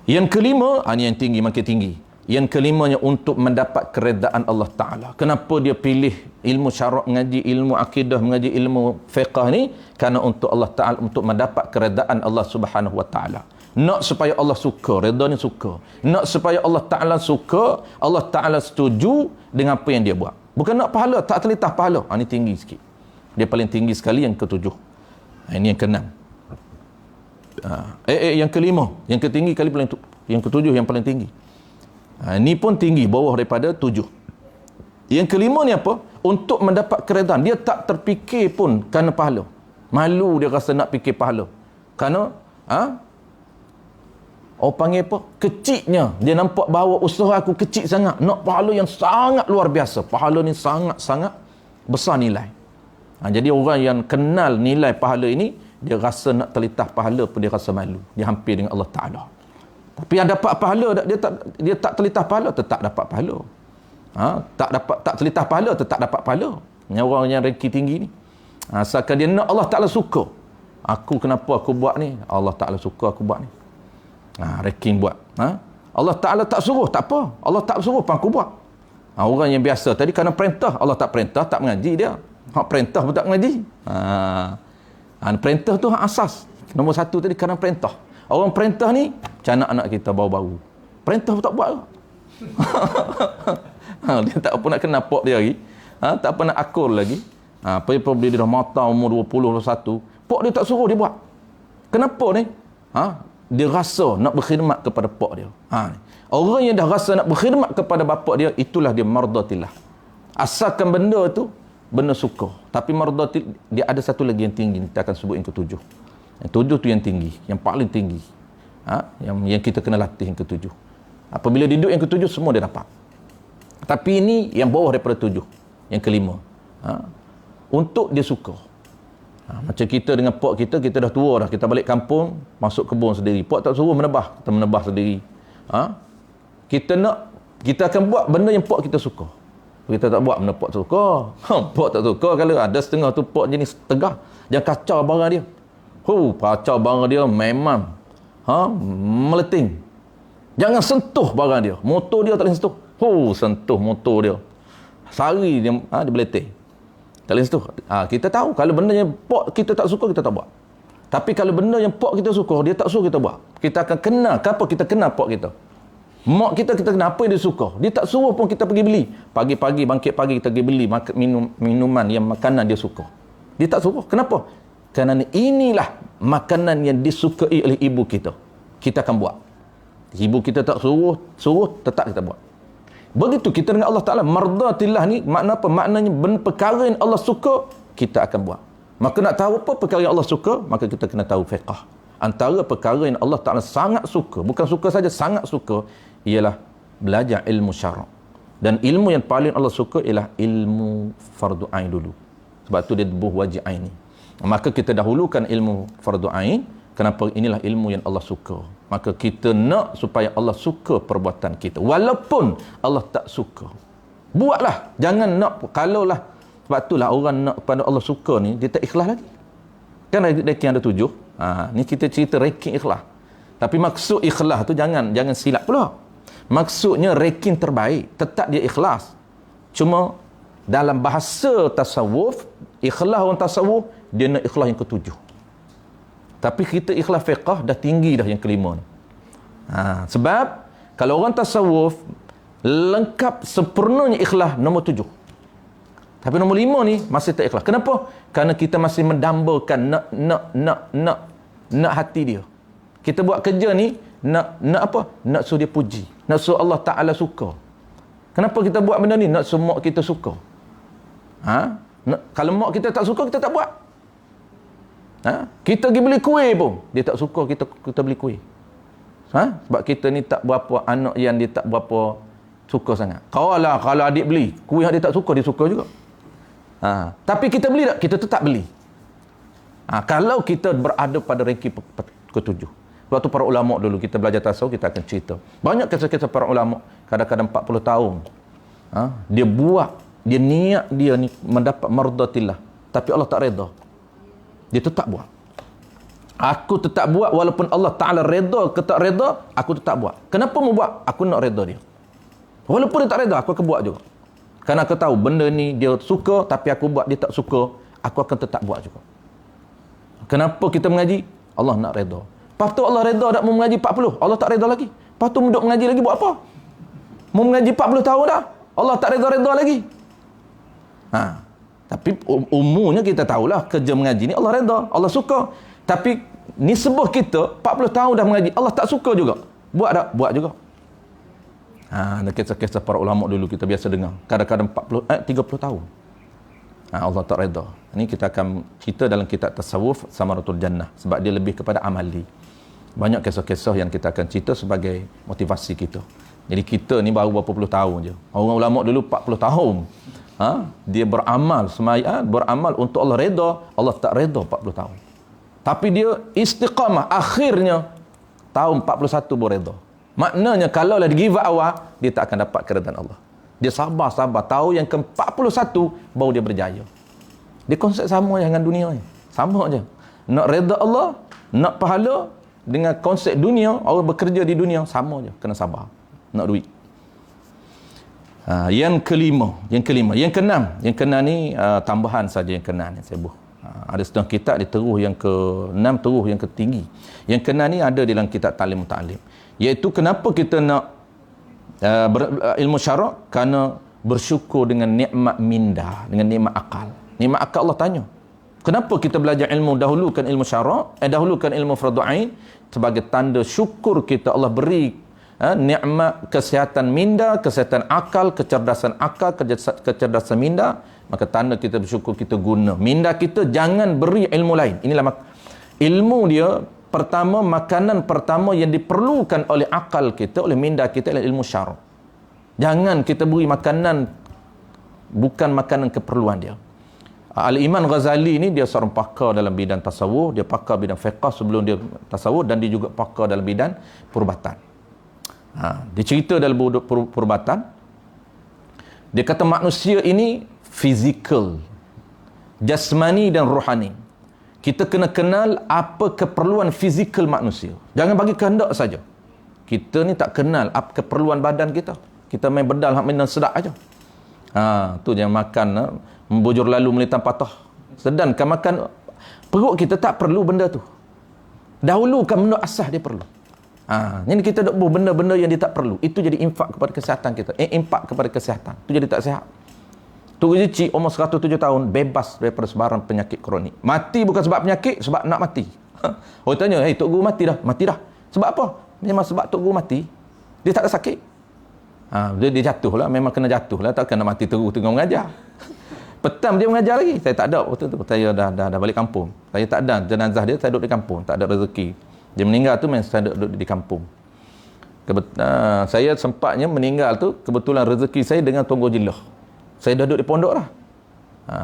Yang kelima, ini yang tinggi, makin tinggi. Yang kelimanya untuk mendapat keredaan Allah Ta'ala. Kenapa dia pilih ilmu syarak, mengaji ilmu akidah, mengaji ilmu fiqh ni? Kerana untuk Allah Ta'ala, untuk mendapat keredaan Allah Subhanahu Wa Ta'ala. Nak supaya Allah suka, redha ni suka. Nak supaya Allah Ta'ala suka, Allah Ta'ala setuju dengan apa yang dia buat. Bukan nak pahala, tak terletak pahala. Ini tinggi sikit. Dia paling tinggi sekali yang ketujuh. Ini yang keenam. Yang kelima. Yang ketinggi kali paling yang ketujuh yang paling tinggi. Ini pun tinggi, bawah daripada tujuh. Yang kelima ni apa? Untuk mendapat keredaan. Dia tak terfikir pun kerana pahala. Malu dia rasa nak fikir pahala. Kerana orang panggil apa? Kecilnya. Dia nampak bahawa usaha aku kecil sangat. Nak pahala yang sangat luar biasa. Pahala ni sangat-sangat besar nilai. Jadi orang yang kenal nilai pahala ini, dia rasa nak terlitah pahala pun dia rasa malu. Dia hampir dengan Allah Ta'ala. Tapi yang dapat pahala, dia tak terlitah pahala, tetap dapat pahala. Tak terlitah pahala, tetap dapat pahala. Yang orang yang ranking tinggi ni. Asalkan dia nak Allah Ta'ala suka. Aku kenapa aku buat ni? Allah Ta'ala suka aku buat ni. Ranking buat. Allah Ta'ala tak suruh, tak apa. Allah tak suruh pun aku buat. Orang yang biasa tadi kerana perintah, Allah tak perintah, tak mengaji dia. Hak perintah pun tak mengaji. Perintah tu hak asas. Nombor satu tadi kerana perintah. Orang perintah ni macam anak-anak kita baru-baru. Perintah pun tak buat. Dia tak apa nak kena pok dia lagi. Tak apa nak akur lagi. Apabila dia dah mata umur 20, 21, pok dia tak suruh dia buat. Kenapa ni? Dia rasa nak berkhidmat kepada pok dia. Orang yang dah rasa nak berkhidmat kepada bapak dia, itulah dia mardatillah. Asalkan benda tu benda suka. Tapi mardatil, dia ada satu lagi yang tinggi, kita akan sebut yang ketujuh. Yang ketujuh tu yang tinggi, yang paling tinggi. Yang kita kena latih yang ketujuh. Apabila dia duduk yang ketujuh, semua dia dapat. Tapi ini yang bawah daripada tujuh, yang kelima. Untuk dia suka. Macam kita dengan pok kita dah tua dah. Kita balik kampung, masuk kebun sendiri. Pok tak suruh menebah, kita menebah sendiri. Kita akan buat benda yang pok kita suka. Kita tak buat benda pok tak suka. Pok tak suka kalau ada setengah tu pok jenis tegah. Jangan kacau barang dia. Kacau barang dia memang meleting. Jangan sentuh barang dia. Motor dia tak boleh sentuh. Sentuh motor dia. Sari dia, dia beletih. Tak boleh sentuh. Kita tahu kalau benda yang pok kita tak suka, kita tak buat. Tapi kalau benda yang pok kita suka, dia tak suruh kita buat. Kita akan kenal. Kenapa kita kenal pok kita? Mak kita kenal apa yang dia suka. Dia tak suruh pun kita pergi beli. Pagi-pagi, bangkit pagi kita pergi beli minuman yang makanan dia suka. Dia tak suruh. Kenapa? Kerana inilah makanan yang disukai oleh ibu kita. Kita akan buat. Ibu kita tak suruh tetap kita buat. Begitu kita dengan Allah Ta'ala. Mardatillah ni makna apa? Maknanya perkara yang Allah suka, kita akan buat. Maka nak tahu apa perkara yang Allah suka, maka kita kena tahu fiqh. Antara perkara yang Allah Ta'ala sangat suka, bukan suka saja, sangat suka, ialah belajar ilmu syarak. Dan ilmu yang paling Allah suka ialah ilmu fardu ain dulu. Sebab tu dia buh wajib ain ni. Maka kita dahulukan ilmu fardu ain. Kenapa? Inilah ilmu yang Allah suka. Maka kita nak supaya Allah suka perbuatan kita. Walaupun Allah tak suka. Buatlah. Jangan nak, kalaulah. Sebab itulah orang nak kepada Allah suka ni, dia tak ikhlas lagi. Kan ranking ada 7. Ni kita cerita ranking ikhlas. Tapi maksud ikhlas tu jangan silap pula. Maksudnya ranking terbaik. Tetap dia ikhlas. Cuma dalam bahasa tasawuf, ikhlas orang tasawuf, dia nak ikhlas yang ke-7. Tapi kita ikhlas fiqh dah tinggi dah yang ke-5 ni. Sebab kalau orang tasawuf lengkap sempurnanya ikhlas nombor 7. Tapi nombor 5 ni masih tak ikhlas. Kenapa? Kerana kita masih mendambakan nak hati dia. Kita buat kerja ni nak apa? Nak suruh dia puji. Nak suruh Allah Ta'ala suka. Kenapa kita buat benda ni? Nak suruh mak kita suka. Kalau mak kita tak suka, kita tak buat. Kita pergi beli kuih pun, dia tak suka kita beli kuih. Sebab kita ni tak berapa anak yang dia tak berapa suka sangat. Kalau adik beli kuih yang dia tak suka, dia suka juga. Tapi kita beli tak? Kita tetap beli. Kalau kita berada pada ranking ke-7. Waktu para ulama dulu kita belajar tasawuf, kita akan cerita. Banyak kisah-kisah para ulama, kadang-kadang 40 tahun. Dia buat, dia niat dia ni mendapat mardatillah, tapi Allah tak reda. Dia tetap buat. Aku tetap buat walaupun Allah Ta'ala reda ke tak reda, aku tetap buat. Kenapa mau buat? Aku nak reda dia. Walaupun dia tak reda, aku akan buat juga. Kerana aku tahu benda ni dia suka, tapi aku buat dia tak suka, aku akan tetap buat juga. Kenapa kita mengaji? Allah nak reda. Lepas tu Allah reda tak mau mengaji 40, Allah tak reda lagi. Lepas tu duduk mengaji lagi buat apa? Mau mengaji 40 tahun dah, Allah tak reda lagi. Tapi umumnya kita tahulah kerja mengaji ni Allah reda, Allah suka. Tapi nisbah kita 40 tahun dah mengaji, Allah tak suka juga. Buat tak? Buat juga. Ada kisah-kisah para ulama dulu kita biasa dengar. Kadang-kadang 30 tahun. Allah tak reda. Ini kita akan cerita dalam kitab tasawuf Samaratul Jannah, sebab dia lebih kepada amali. Banyak kisah-kisah yang kita akan cerita sebagai motivasi kita. Jadi kita ni baru berapa puluh tahun je. Orang ulama dulu 40 tahun. Dia beramal beramal untuk Allah reda, Allah tak reda 40 tahun. Tapi dia istiqamah, akhirnya tahun 41 baru reda. Maknanya kalau lah dia give up awal, dia tak akan dapat keredaan Allah. Dia sabar, tahu yang ke-41 baru dia berjaya. Dia konsep sama dengan dunia ni. Sama je. Nak reda Allah, nak pahala, dengan konsep dunia, orang bekerja di dunia sama je, kena sabar. Nak duit. Yang kelima. Yang keenam ni tambahan saja yang keenam ni saya buh. Ada setengah kitab dia teruh yang ke-6, teruh yang ketinggi. Yang keenam ni ada dalam kitab Ta'lim Muta'alim. Iaitu kenapa kita nak ilmu syarak? Kerana bersyukur dengan nikmat minda, dengan nikmat akal. Nikmat akal Allah tanya. Kenapa kita belajar ilmu, dahulukan ilmu syarak, dahulukan ilmu fardu ain, sebagai tanda syukur kita Allah beri nikmat kesihatan minda, kesihatan akal, kecerdasan akal, kecerdasan minda, maka tanda kita bersyukur kita guna minda kita, jangan beri ilmu lain. Inilah ilmu dia. Pertama, makanan pertama yang diperlukan oleh akal kita, oleh minda kita adalah ilmu syarak. Jangan kita beri makanan bukan makanan keperluan dia. Al-Imam Ghazali ni dia seorang pakar dalam bidang tasawuf, dia pakar bidang fiqh sebelum dia tasawuf, dan dia juga pakar dalam bidang perubatan. Dia cerita dalam perubatan, Dia kata manusia ini fizikal, jasmani dan rohani. Kita kena kenal apa keperluan fizikal manusia. Jangan bagi kehendak saja. Kita ni tak kenal apa keperluan badan kita. Kita main bedal, main sedap aja. Tu jangan makan membujur lalu melintang patah. Sedangkan makan perut kita tak perlu benda tu. Dahulukan benda asas dia perlu. Jadi kita nak buat benda-benda yang dia tak perlu. Itu jadi infak kepada kesihatan kita. Impak kepada kesihatan. Itu jadi tak sihat. Tok Guru Cik umur 107 tahun bebas daripada sebarang penyakit kronik. Mati bukan sebab penyakit, sebab nak mati. Orang tanya, "Hey, Tok Guru mati dah." Mati dah. Sebab apa? Memang sebab Tok Guru mati. Dia tak ada sakit. Dia jatuh lah. Memang kena jatuh lah. Takkan nak mati terus tengah mengajar. Petang dia mengajar lagi. Saya tak ada waktu tu. Saya dah balik kampung. Saya tak ada jenazah dia, saya duduk di kampung. Tak ada rezeki. Dia meninggal tu memang saya duduk di kampung. Saya sempatnya meninggal tu kebetulan rezeki saya dengan Tunggu Jilah. Saya dah duduk di pondok lah.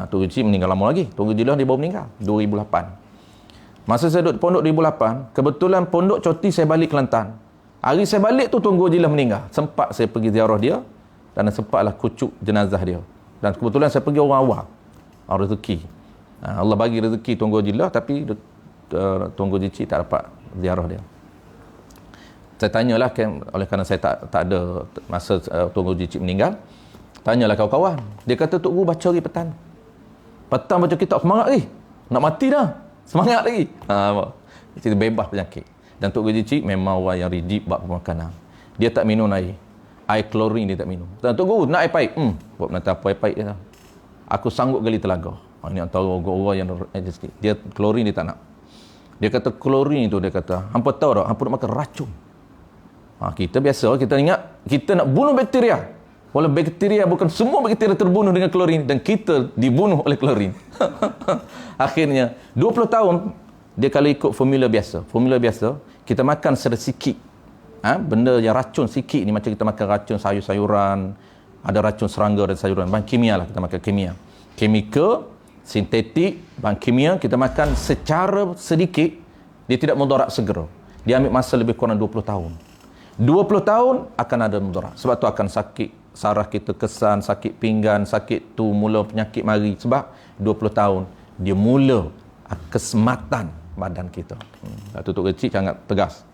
Tunggu Cik meninggal lama lagi. Tunggu Jilah dia baru meninggal 2008. Masa saya duduk di pondok 2008, kebetulan pondok cuti saya balik Kelantan. Hari saya balik tu Tunggu Jilah meninggal. Sempat saya pergi ziarah dia dan sempatlah kucuk jenazah dia. Dan kebetulan saya pergi orang awal. Rezeki. Allah bagi rezeki Tunggu Jilah tapi Tunggu Cik tak dapat ziarah dia. Saya tanyalah oleh kerana saya tak ada masa Tunggu Cik meninggal. Tanyalah kawan-kawan. Dia kata Tok Guru baca lagi petang. Petang baca kitab semangat lagi. Nak mati dah. Semangat lagi. Kita bebas penyakit. Dan Tok Guru Cik memang orang yang rigid buat pemakanan. Dia tak minum air. Air klorin dia tak minum. Tok Guru nak air pahit. Buat nanti apa air pahit dia. Aku sanggup gali telaga. Ini antara orang yang dia klorin dia tak nak. Dia kata klorin itu dia kata, hampa tahu tak, hampa nak makan racun. Kita biasa, kita ingat kita nak bunuh bakteria. Walau bakteria bukan semua bakteria terbunuh dengan klorin dan kita dibunuh oleh klorin. Akhirnya 20 tahun dia kalau ikut formula biasa. Formula biasa, kita makan sedikit. Benda yang racun sikit ni macam kita makan racun sayur-sayuran, ada racun serangga dan sayuran. Bahan kimia lah kita makan kimia. Kimia, sintetik, bahan kimia kita makan secara sedikit, dia tidak mudarat segera. Dia ambil masa lebih kurang 20 tahun. 20 tahun akan ada mudarat. Sebab tu akan sakit saraf kita kesan, sakit pinggan, sakit tu mula penyakit mari. Sebab 20 tahun dia mula kesematan badan kita. Tok Guru Cik sangat tegas.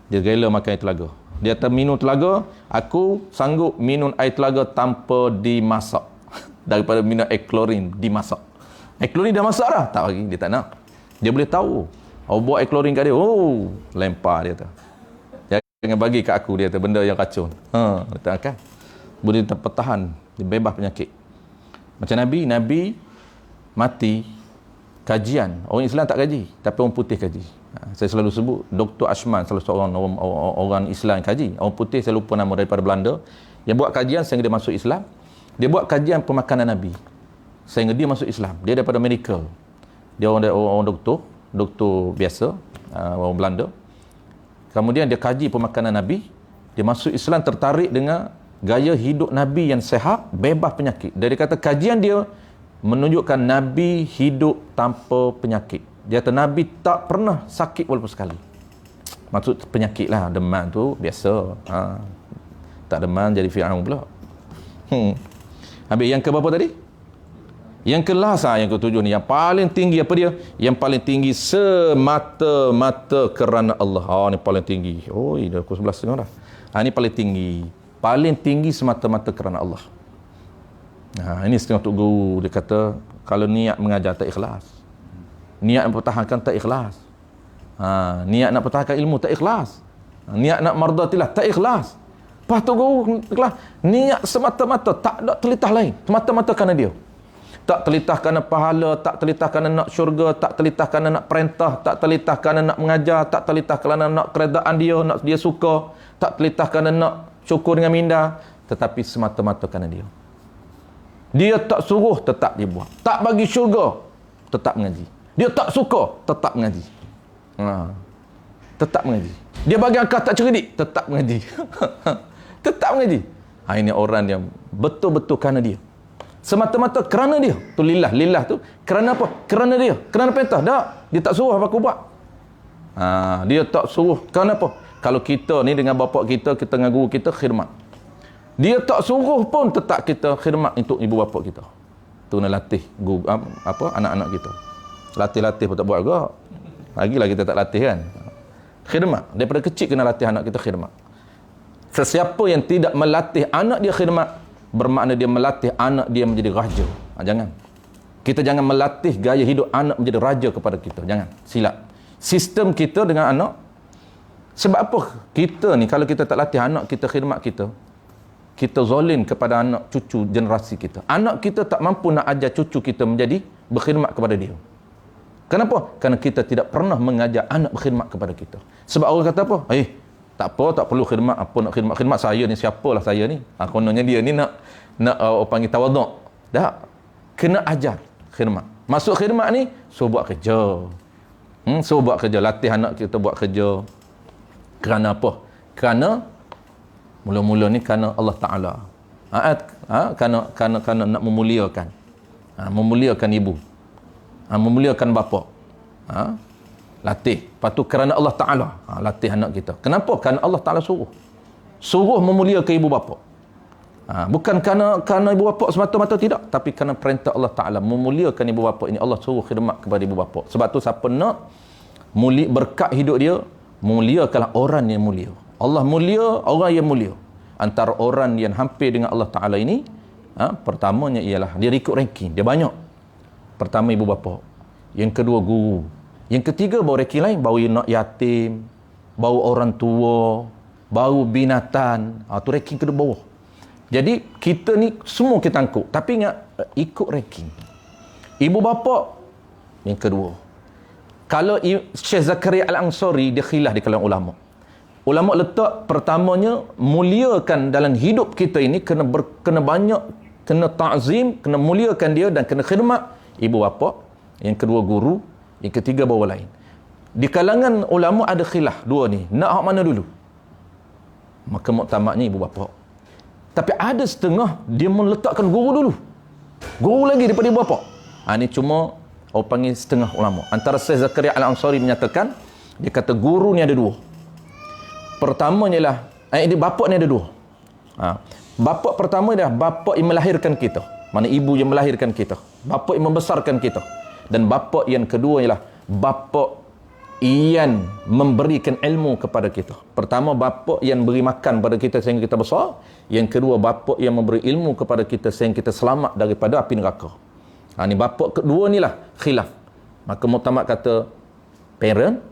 Dia rela makan air telaga. Dia kata minum telaga, aku sanggup minum air telaga tanpa dimasak. Daripada minum air klorin dimasak. Air klorin dah masak dah. Tak lagi, dia tak nak. Dia boleh tahu. Buat air klorin kat dia, lempar dia tu. Jangan bagi kat aku, dia tu benda yang racun. Dia tak akan. Boleh terpertahan, dia bebas penyakit. Macam Nabi mati kajian. Orang Islam tak kaji, tapi orang putih kaji. Saya selalu sebut Dr. Ashman, salah seorang orang Islam yang kaji. Orang putih saya lupa nama daripada Belanda. Yang buat kajian sehingga dia masuk Islam. Dia buat kajian pemakanan Nabi sehingga dia masuk Islam. Dia daripada medical. Dia orang doktor biasa, orang Belanda. Kemudian dia kaji pemakanan Nabi. Dia masuk Islam, tertarik dengan gaya hidup Nabi yang sehat, bebas penyakit. Dia kata kajian dia menunjukkan Nabi hidup tanpa penyakit. Dia kata Nabi tak pernah sakit walaupun sekali. Maksud penyakit lah, demam tu biasa. Tak demam jadi Fir'aun pula. Habis yang ke berapa tadi? Yang ke last yang ke-7 ni, yang paling tinggi apa dia? Yang paling tinggi semata-mata kerana Allah. Ni paling tinggi. Dah pukul 11.30 dah. Ni paling tinggi. Paling tinggi semata-mata kerana Allah. Ini setengah Tok Guru dia kata kalau niat mengajar tak ikhlas, niat mempertahankan tak ikhlas, niat nak pertahankan ilmu tak ikhlas, niat nak mardatilah tak ikhlas. Lepas Tok Guru ikhlas, niat semata-mata, tak ada telitah lain, semata-mata kerana dia. Tak telitah kerana pahala, tak telitah kerana nak syurga, tak telitah kerana nak perintah, tak telitah kerana nak mengajar, tak telitah kerana nak keredaan dia, nak dia suka, tak telitah kerana nak syukur dengan minda, tetapi semata-mata kerana dia. Dia tak suruh, tetap dia buat. Tak bagi syurga, tetap mengaji. Dia tak suka, tetap mengaji. Tetap mengaji. Dia bagi angkat tak cerdik, tetap mengaji. Tetap mengaji. Ini orang yang betul-betul kerana dia. Semata-mata kerana dia. Tu lillah. Lillah tu kerana apa? Kerana dia. Kerana perintah. Tak. Dia tak suruh apa aku buat. Dia tak suruh. Kerana apa? Kalau kita ni dengan bapak kita dengan guru kita khidmat. Dia tak suruh pun tetap kita khidmat untuk ibu bapa kita. Tu nak latih anak-anak kita. Latih-latih pun tak buat juga. Lagi kita tak latih kan. Khidmat. Daripada kecil kena latih anak kita khidmat. Sesiapa yang tidak melatih anak dia khidmat, bermakna dia melatih anak dia menjadi raja. Jangan. Kita jangan melatih gaya hidup anak menjadi raja kepada kita. Jangan. Silap. Sistem kita dengan anak, sebab apa? Kita ni kalau kita tak latih anak kita khidmat kita zalim kepada anak cucu generasi kita. Anak kita tak mampu nak ajar cucu kita menjadi berkhidmat kepada dia. Kenapa? Kerana kita tidak pernah mengajar anak berkhidmat kepada kita. Sebab orang kata apa? Tak apa, tak perlu khidmat. Apa nak khidmat? Khidmat saya ni, siapalah saya ni? Kononnya dia ni nak panggil tawaduk. Tak. Kena ajar khidmat. Masuk khidmat ni, suruh buat kerja. Suruh buat kerja. Latih anak kita buat kerja. Kerana apa? Kerana mula-mula ni kerana Allah Ta'ala. Kerana nak memuliakan. Memuliakan ibu. Memuliakan bapa. Latih. Lepas tu kerana Allah Ta'ala. Latih anak kita. Kenapa? Kerana Allah Ta'ala suruh memuliakan ibu bapa. Bukan kerana ibu bapa semata-mata, tidak. Tapi kerana perintah Allah Ta'ala. Memuliakan ibu bapa ini. Allah suruh khidmat kepada ibu bapa. Sebab tu siapa nak berkat hidup dia, muliakanlah orang yang mulia. Allah mulia, orang yang mulia. Antara orang yang hampir dengan Allah Ta'ala ini, pertamanya ialah dia ikut ranking, dia banyak. Pertama ibu bapa, yang kedua guru, yang ketiga baru ranking lain, baru nak yatim, baru orang tua, baru binatang. Tu ranking kedua bawah. Jadi kita ni semua kita angkut, tapi ingat ikut ranking. Ibu bapa yang kedua. Kalau Syekh Zakaria Al-Ansari, dia khilaf di kalangan ulama. Ulama letak pertamanya, muliakan dalam hidup kita ini kena banyak, kena ta'zim, kena muliakan dia dan kena khidmat ibu bapa. Yang kedua guru, yang ketiga bawa lain. Di kalangan ulama ada khilaf dua ni, nak hak mana dulu? Maka muktamadnya ibu bapa. Tapi ada setengah dia meletakkan guru dulu. Guru lagi daripada ibu bapa. Ini cuma orang panggil setengah ulama. Antara Syekh Zakaria Al-Ansari menyatakan, dia kata guru ni ada dua. Pertamanya ialah bapa ni ada dua. Bapa pertama adalah bapa yang melahirkan kita. Mana ibu yang melahirkan kita. Bapa yang membesarkan kita. Dan bapa yang kedua ialah bapa yang memberikan ilmu kepada kita. Pertama, bapa yang beri makan pada kita sehingga kita besar. Yang kedua, bapa yang memberi ilmu kepada kita sehingga kita selamat daripada api neraka. Ni bapa kedua ni lah khilaf. Maka muktamad kata parent,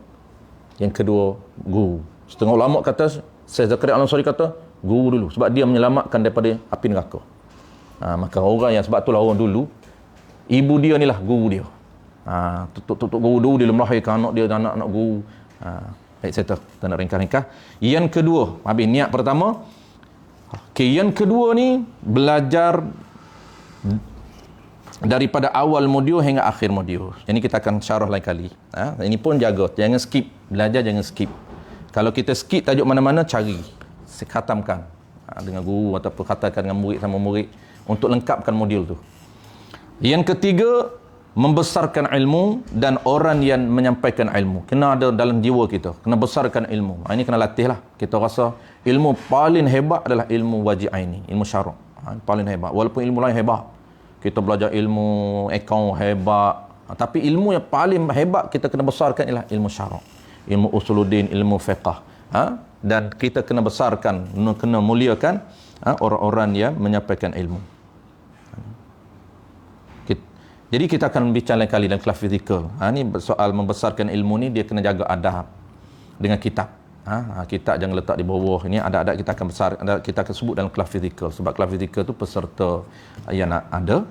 yang kedua guru. Setengah ulama kata, Syekh Zakaria Al-Ansari kata guru dulu sebab dia menyelamatkan daripada api neraka. Maka orang yang, sebab itulah orang dulu ibu dia ni lah guru dia. Tutup guru dulu, dia melahirkan anak dia dan anak-anak guru. Etc. Tak nak ringkas-ringkas. Yang kedua, habis niat pertama. Yang kedua ni belajar daripada awal modul hingga akhir modul. Ini kita akan syarah lain kali. Ini pun jaga, jangan skip. Belajar jangan skip. Kalau kita skip tajuk mana-mana, cari, khatamkan dengan guru ataupun katakan dengan murid sama murid untuk lengkapkan modul tu. Yang ketiga, membesarkan ilmu dan orang yang menyampaikan ilmu. Kena ada dalam jiwa kita, kena besarkan ilmu. Ini kena latih lah. Kita rasa ilmu paling hebat adalah ilmu wajib aini, ilmu syarak. Paling hebat. Walaupun ilmu lain hebat. Kita belajar ilmu akaun hebat. Tapi ilmu yang paling hebat kita kena besarkan ialah ilmu syarak. Ilmu usuluddin, ilmu fiqh. Dan kita kena besarkan, kena muliakan orang-orang yang menyampaikan ilmu. Jadi kita akan bincang lain kali dalam kelas fizikal. Ini soal membesarkan ilmu ni, dia kena jaga adab dengan kitab. Kitab jangan letak di bawah. Ini adab-adab kita akan besar, kita akan sebut dalam kelas fizikal. Sebab kelas fizikal tu peserta yang ada.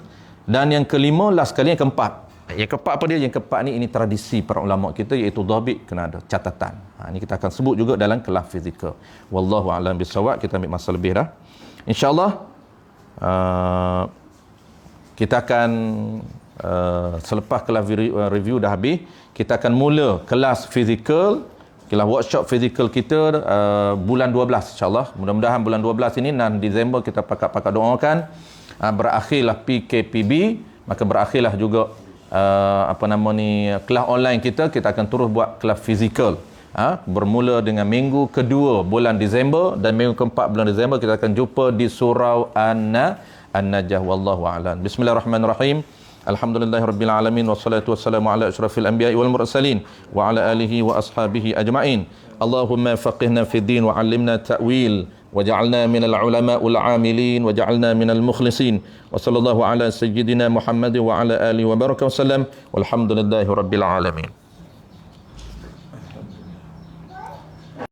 Dan yang kelima, last sekali, yang keempat. Yang keempat apa dia? Yang keempat ni, ini tradisi para ulama kita, iaitu dhabit, kena ada catatan. Ini kita akan sebut juga dalam kelas fizikal. Wallahu a'lam bissawab. Kita ambil masa lebih dah. InsyaAllah kita akan selepas kelas review dah habis, kita akan mula kelas fizikal, kelas workshop fizikal kita bulan 12 insyaAllah. Mudah-mudahan bulan 12 ini dan Disember kita pakat doakan berakhirlah PKPB, maka berakhirlah juga kelas online kita akan terus buat kelas fizikal. bermula dengan minggu kedua bulan Disember dan minggu keempat bulan Disember kita akan jumpa di surau An-Najah. Wallahu a'lam. Bismillahirrahmanirrahim. Alhamdulillahirabbil alamin wassalatu wassalamu ala asyrafil anbiya'i wal mursalin wa ala alihi wa ashabihi ajma'in. Allahumma faqihna fid din wa 'allimna ta'wil waj'alna minal ulama'ul 'amilin waj'alna minal mukhlisin. Wa sallallahu ala sayyidina Muhammad wa ala alihi wa baraka wasallam. Walhamdulillahirabbil alamin.